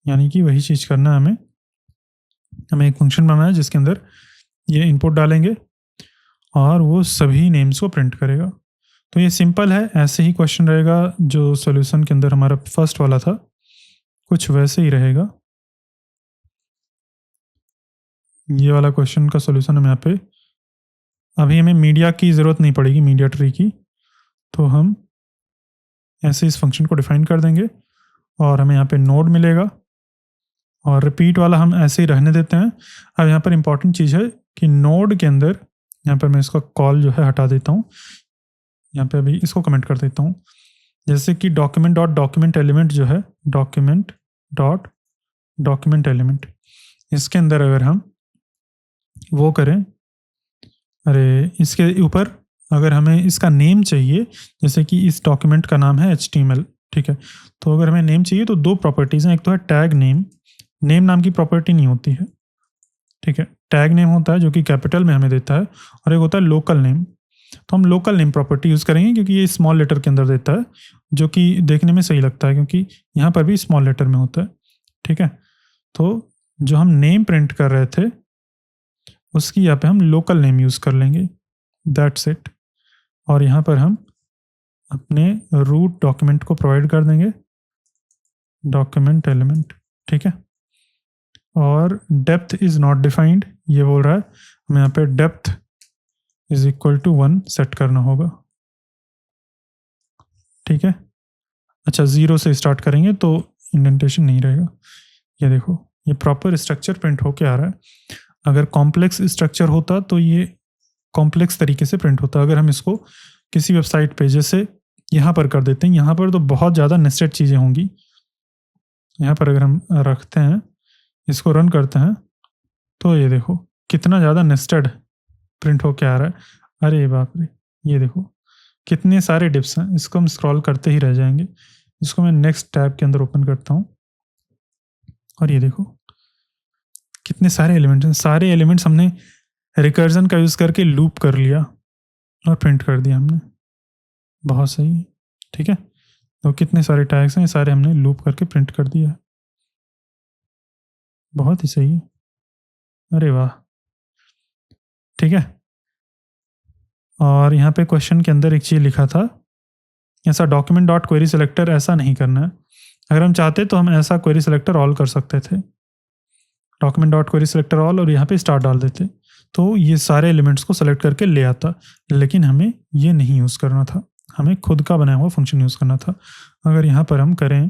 यानी कि वही चीज़ करना है हमें एक फंक्शन बनाना है जिसके अंदर ये इनपुट डालेंगे और वो सभी नेम्स को प्रिंट करेगा। तो ये सिंपल है, ऐसे ही क्वेश्चन रहेगा जो सॉल्यूशन के अंदर हमारा फर्स्ट वाला था, कुछ वैसे ही रहेगा। ये वाला क्वेश्चन का सॉल्यूशन हम यहाँ पे, अभी हमें मीडिया की ज़रूरत नहीं पड़ेगी, मीडिया ट्री की, तो हम ऐसे इस फंक्शन को डिफाइन कर देंगे और हमें यहाँ पे नोड मिलेगा और रिपीट वाला हम ऐसे ही रहने देते हैं। अब यहाँ पर इंपॉर्टेंट चीज़ है कि नोड के अंदर, यहाँ पर मैं इसका कॉल जो है हटा देता हूँ, यहाँ पे अभी इसको कमेंट कर देता हूँ। जैसे कि डॉक्यूमेंट डॉट डॉक्यूमेंट एलिमेंट जो है, डॉक्यूमेंट डॉट डॉक्यूमेंट एलिमेंट, इसके अंदर अगर हम वो करें, अरे इसके ऊपर अगर हमें इसका नेम चाहिए, जैसे कि इस डॉक्यूमेंट का नाम है HTML, ठीक है, तो अगर हमें नेम चाहिए तो दो प्रॉपर्टीज़ हैं, एक तो है टैग नेम, नेम नाम की प्रॉपर्टी नहीं होती है, ठीक है, टैग नेम होता है जो कि कैपिटल में हमें देता है, और एक होता है लोकल नेम। तो हम लोकल नेम प्रॉपर्टी यूज़ करेंगे क्योंकि ये स्मॉल लेटर के अंदर देता है, जो कि देखने में सही लगता है क्योंकि यहाँ पर भी स्मॉल लेटर में होता है, ठीक है। तो जो हम नेम प्रिंट कर रहे थे उसकी यहाँ पे हम लोकल नेम यूज़ कर लेंगे, दैट्स इट। और यहाँ पर हम अपने रूट डॉक्यूमेंट को प्रोवाइड कर देंगे, डॉक्यूमेंट एलिमेंट, ठीक है। और डेप्थ इज़ नॉट डिफाइंड, ये बोल रहा है हमें यहाँ पे depth is equal to 1 set करना होगा, ठीक है। अच्छा, 0 से स्टार्ट करेंगे तो इंडेंटेशन नहीं रहेगा। ये देखो, ये प्रॉपर स्ट्रक्चर प्रिंट होके आ रहा है। अगर कॉम्प्लेक्स स्ट्रक्चर होता तो ये कॉम्प्लेक्स तरीके से प्रिंट होता। अगर हम इसको किसी वेबसाइट पे जैसे यहाँ पर कर देते हैं, यहाँ पर तो बहुत ज़्यादा नेस्टेड चीज़ें होंगी। यहाँ पर अगर हम रखते हैं, इसको रन करते हैं, तो ये देखो कितना ज़्यादा नेस्टेड प्रिंट होके आ रहा है। अरे बाप रे, ये देखो कितने सारे डिप्स हैं, इसको हम स्क्रॉल करते ही रह जाएंगे। इसको मैं नेक्स्ट टैब के अंदर ओपन करता हूँ और ये देखो कितने सारे एलिमेंट्स हैं। सारे एलिमेंट्स हमने रिकर्जन का यूज़ करके लूप कर लिया और प्रिंट कर दिया हमने, बहुत सही है, ठीक है। तो कितने सारे टैग्स हैं, सारे हमने लूप करके प्रिंट कर दिया, बहुत ही सही है। अरे वाह, ठीक है। और यहाँ पे क्वेश्चन के अंदर एक चीज़ लिखा था, ऐसा डॉक्यूमेंट डॉट क्वेरी सेलेक्टर ऐसा नहीं करना है। अगर हम चाहते तो हम ऐसा क्वेरी सेलेक्टर ऑल कर सकते थे, document dot query selector all, और यहाँ पे स्टार डाल देते तो ये सारे एलिमेंट्स को सेलेक्ट करके ले आता। लेकिन हमें ये नहीं यूज़ करना था, हमें खुद का बनाया हुआ फंक्शन यूज़ करना था। अगर यहाँ पर हम करें,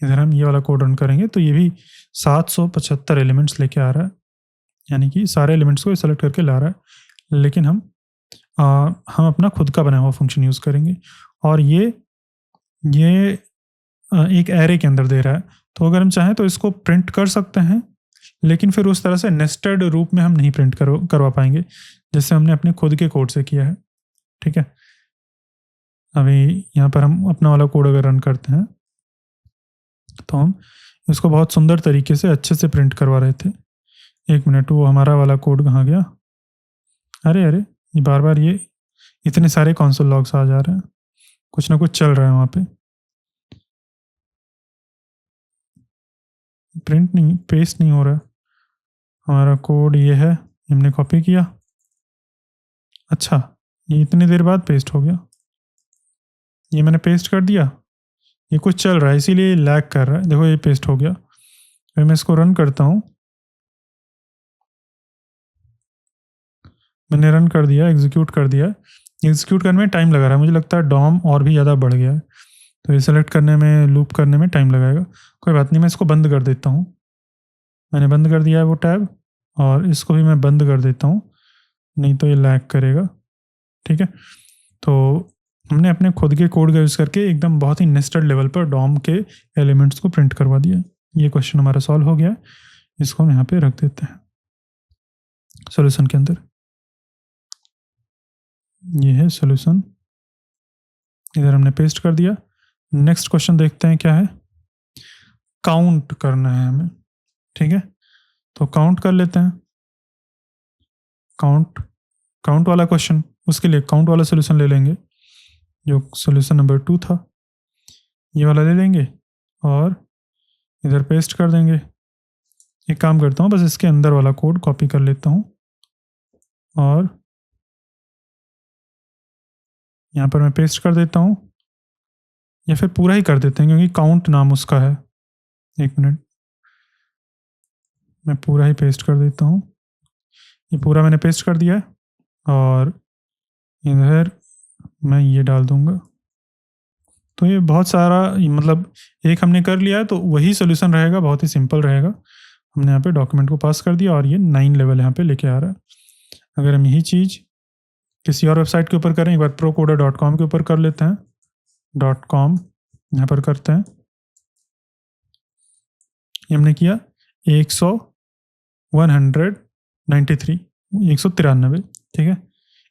इधर हम ये वाला कोड रन करेंगे तो ये भी 775 एलिमेंट्स लेके आ रहा है, यानी कि सारे एलिमेंट्स को सेलेक्ट करके ला रहा है। लेकिन हम अपना खुद का बनाया हुआ फंक्शन यूज़ करेंगे और ये एक एरे के अंदर दे रहा है। तो अगर हम चाहें तो इसको प्रिंट कर सकते हैं, लेकिन फिर उस तरह से नेस्टेड रूप में हम नहीं प्रिंट करवा पाएंगे जैसे हमने अपने खुद के कोड से किया है, ठीक है। अभी यहाँ पर हम अपना वाला कोड अगर रन करते हैं तो हम इसको बहुत सुंदर तरीके से अच्छे से प्रिंट करवा रहे थे। एक मिनट, वो हमारा वाला कोड कहाँ गया? अरे अरे, ये बार बार ये इतने सारे कंसोल लॉग्स आ जा रहे हैं, कुछ ना कुछ चल रहा है वहाँ पे। प्रिंट नहीं, पेस्ट नहीं हो रहा है हमारा कोड। ये है, हमने कॉपी किया, अच्छा ये इतनी देर बाद पेस्ट हो गया। ये मैंने पेस्ट कर दिया, ये कुछ चल रहा है इसीलिए लैग कर रहा है। देखो ये पेस्ट हो गया। फिर मैं इसको रन करता हूँ, मैंने रन कर दिया, एग्जीक्यूट कर दिया। एग्जीक्यूट करने में टाइम लगा रहा है, मुझे लगता है डॉम और भी ज़्यादा बढ़ गया है, तो ये सेलेक्ट करने में, लूप करने में टाइम लगाएगा। कोई बात नहीं, मैं इसको बंद कर देता हूँ। मैंने बंद कर दिया है वो टैब, और इसको भी मैं बंद कर देता हूँ, नहीं तो ये लैग करेगा, ठीक है। तो हमने अपने खुद के कोड का यूज़ करके एकदम बहुत ही नेस्टेड लेवल पर डॉम के एलिमेंट्स को प्रिंट करवा दिया। ये क्वेश्चन हमारा सॉल्व हो गया है। इसको हम यहाँ पे रख देते हैं सॉल्यूशन के अंदर। ये है सॉल्यूशन। इधर हमने पेस्ट कर दिया। नेक्स्ट क्वेश्चन देखते हैं क्या है। काउंट करना है हमें, ठीक है, तो काउंट कर लेते हैं। काउंट वाला क्वेश्चन, उसके लिए काउंट वाला सोल्यूशन ले लेंगे, जो सोल्यूशन नंबर 2 था, ये वाला ले लेंगे और इधर पेस्ट कर देंगे। एक काम करता हूँ, बस इसके अंदर वाला कोड कॉपी कर लेता हूँ और यहाँ पर मैं पेस्ट कर देता हूँ, या फिर पूरा ही कर देते हैं क्योंकि काउंट नाम उसका है। एक मिनट, मैं पूरा ही पेस्ट कर देता हूँ। ये पूरा मैंने पेस्ट कर दिया है और इधर मैं ये डाल दूंगा। तो ये बहुत सारा, मतलब एक हमने कर लिया है तो वही सोल्यूशन रहेगा, बहुत ही सिंपल रहेगा। हमने यहाँ पे डॉक्यूमेंट को पास कर दिया और ये 9 लेवल यहाँ पे लेके आ रहा है। अगर हम यही चीज़ किसी और वेबसाइट के ऊपर करें, एक बार procoder.com के ऊपर कर लेते हैं, .com यहाँ पर करते हैं। ये हमने किया 193, ठीक है।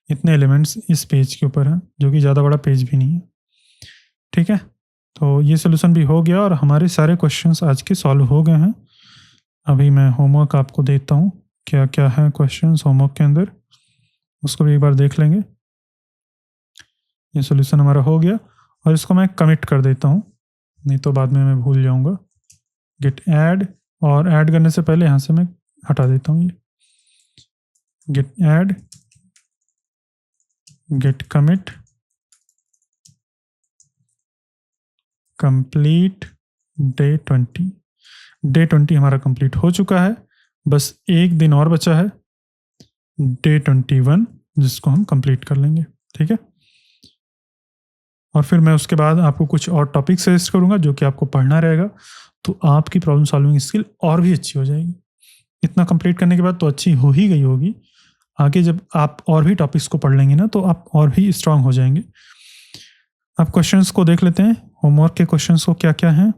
इतने एलिमेंट्स इस पेज के ऊपर हैं, जो कि ज़्यादा बड़ा पेज भी नहीं है, ठीक है। तो ये सोल्यूशन भी हो गया और हमारे सारे क्वेश्चंस आज के सॉल्व हो गए हैं। अभी मैं होमवर्क आपको देता हूँ, क्या क्या है क्वेश्चंस होमवर्क के अंदर, उसको भी एक बार देख लेंगे। ये सोल्यूशन हमारा हो गया और इसको मैं कमिट कर देता हूँ, नहीं तो बाद में मैं भूल जाऊँगा। गेट ऐड, और ऐड करने से पहले यहाँ से मैं हटा देता हूँ ये git add, git commit, complete day 20। Day 20 हमारा कंप्लीट हो चुका है, बस एक दिन और बचा है, डे 21, जिसको हम कंप्लीट कर लेंगे, ठीक है। और फिर मैं उसके बाद आपको कुछ और टॉपिक सजेस्ट करूंगा जो कि आपको पढ़ना रहेगा, तो आपकी प्रॉब्लम सॉल्विंग स्किल और भी अच्छी हो जाएगी। इतना कंप्लीट करने के बाद तो अच्छी हो ही गई होगी, आगे जब आप और भी टॉपिक्स को पढ़ लेंगे ना तो आप और भी स्ट्रांग हो जाएंगे। अब क्वेश्चंस को देख लेते हैं, होमवर्क के क्वेश्चंस को क्या क्या हैं।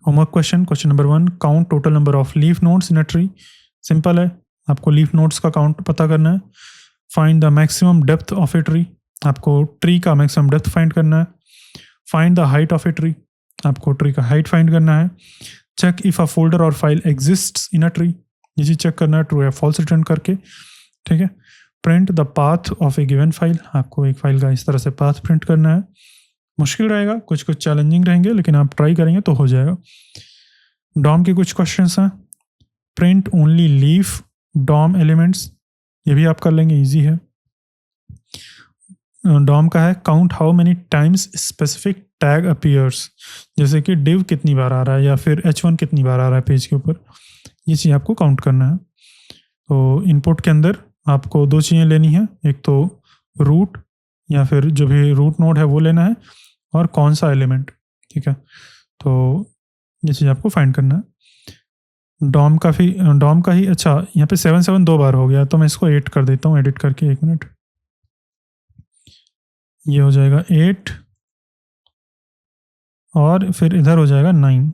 Homework question number 1, count total number of leaf nodes in a tree. Simple है, आपको लीफ नोड्स का काउंट पता करना है। Find the maximum depth of a tree, आपको ट्री का मैक्सिमम डेप्थ फाइंड करना है। Find the height of a tree, आपको ट्री का हाइट फाइंड करना है। चेक इफ अ फोल्डर और फाइल एग्जिस्ट्स इन अ ट्री, ये चीज चेक करना है ट्रू या फॉल्स रिटर्न करके, ठीक है। Print the path of A given file, आपको एक फाइल का इस तरह से पाथ प्रिंट करना है। मुश्किल रहेगा, कुछ कुछ चैलेंजिंग रहेंगे, लेकिन आप ट्राई करेंगे तो हो जाएगा। डॉम के कुछ क्वेश्चंस हैं। Print only leaf DOM elements, ये भी आप कर लेंगे, इजी है। डॉम का है count how many times specific tag appears, जैसे कि div कितनी बार आ रहा है या फिर h1 कितनी बार आ रहा है पेज के ऊपर, ये चीज़ आपको काउंट करना है। तो इनपुट के अंदर आपको 2 चीज़ें लेनी है, एक तो रूट या फिर जो भी रूट नोड है वो लेना है, और कौन सा एलिमेंट, ठीक है। तो ये चीज़ आपको फाइंड करना है। डॉम का ही अच्छा, यहाँ पे 7 7 2 बार हो गया, तो मैं इसको 8 कर देता हूँ, एडिट करके, एक मिनट। ये हो जाएगा 8 और फिर इधर हो जाएगा 9।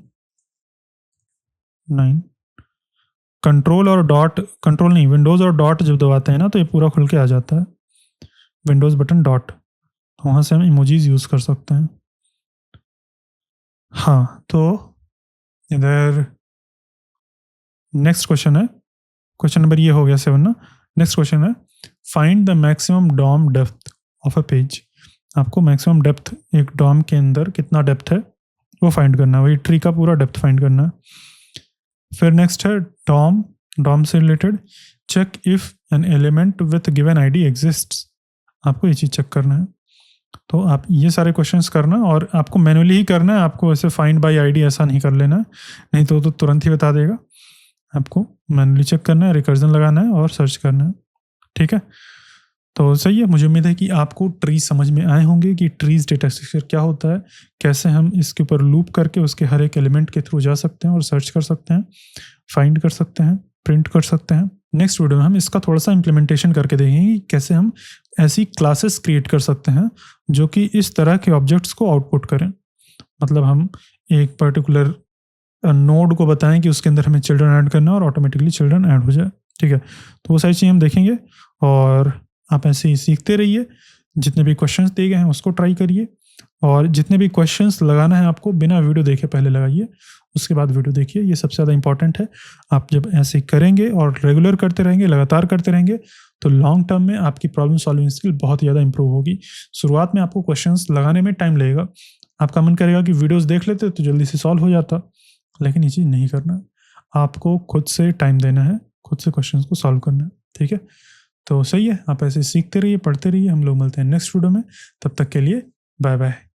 कंट्रोल और डॉट, कंट्रोल नहीं, विंडोज़ और डॉट जब दबाते हैं ना तो ये पूरा खुल के आ जाता है, विंडोज़ बटन डॉट, तो वहाँ से हम इमोजीज यूज़ कर सकते हैं। हाँ, तो इधर नेक्स्ट क्वेश्चन है, क्वेश्चन नंबर ये हो गया 7 ना। नेक्स्ट क्वेश्चन है find the maximum DOM depth of a page, आपको मैक्सिमम डेप्थ एक डॉम के अंदर कितना डेप्थ है वो फाइंड करना है, वही ट्री का पूरा डेप्थ फाइंड करना है। फिर नेक्स्ट है डॉम से related, check if an element with given ID exists, आपको ये चीज़ चेक करना है। तो आप ये सारे क्वेश्चंस करना, और आपको मैनुअली ही करना है, आपको ऐसे फाइंड बाय आईडी ऐसा नहीं कर लेना है, नहीं तो तुरंत ही बता देगा। आपको मैनुअली चेक करना है, रिकर्जन लगाना है और सर्च करना है, ठीक है। तो सही है, मुझे उम्मीद है कि आपको ट्रीज समझ में आए होंगे कि ट्रीज डेटा स्ट्रक्चर क्या होता है, कैसे हम इसके ऊपर लूप करके उसके हर एक एलिमेंट के थ्रू जा सकते हैं और सर्च कर सकते हैं, फाइंड कर सकते हैं, प्रिंट कर सकते हैं। नेक्स्ट वीडियो में हम इसका थोड़ा सा इम्प्लीमेंटेशन करके देखेंगे कि कैसे हम ऐसी क्लासेस क्रिएट कर सकते हैं जो कि इस तरह के ऑब्जेक्ट्स को आउटपुट करें। मतलब हम एक पर्टिकुलर नोड को बताएं कि उसके अंदर हमें चिल्ड्रन ऐड करना है और ऑटोमेटिकली चिल्ड्रन ऐड हो जाए, ठीक है। तो वो सारी चीज़ें हम देखेंगे और आप ऐसे ही सीखते रहिए। जितने भी क्वेश्चंस दिए गए हैं उसको ट्राई करिए, और जितने भी क्वेश्चंस लगाना है आपको बिना वीडियो देखे पहले लगाइए, उसके बाद वीडियो देखिए। ये सबसे ज़्यादा इंपॉर्टेंट है। आप जब ऐसे करेंगे और रेगुलर करते रहेंगे, लगातार करते रहेंगे, तो लॉन्ग टर्म में आपकी प्रॉब्लम सॉल्विंग स्किल बहुत ज़्यादा इंप्रूव होगी। शुरुआत में आपको क्वेश्चंस लगाने में टाइम लगेगा। आपका मन करेगा कि वीडियोज़ देख लेते तो जल्दी से सॉल्व हो जाता, लेकिन ये चीज़ नहीं करना। आपको खुद से टाइम देना है, खुद से क्वेश्चंस को सॉल्व करना है, ठीक है? तो सही है, आप ऐसे सीखते रहिए, पढ़ते रहिए। हम लोग मिलते हैं नेक्स्ट वीडियो में। तब तक के लिए बाय बाय।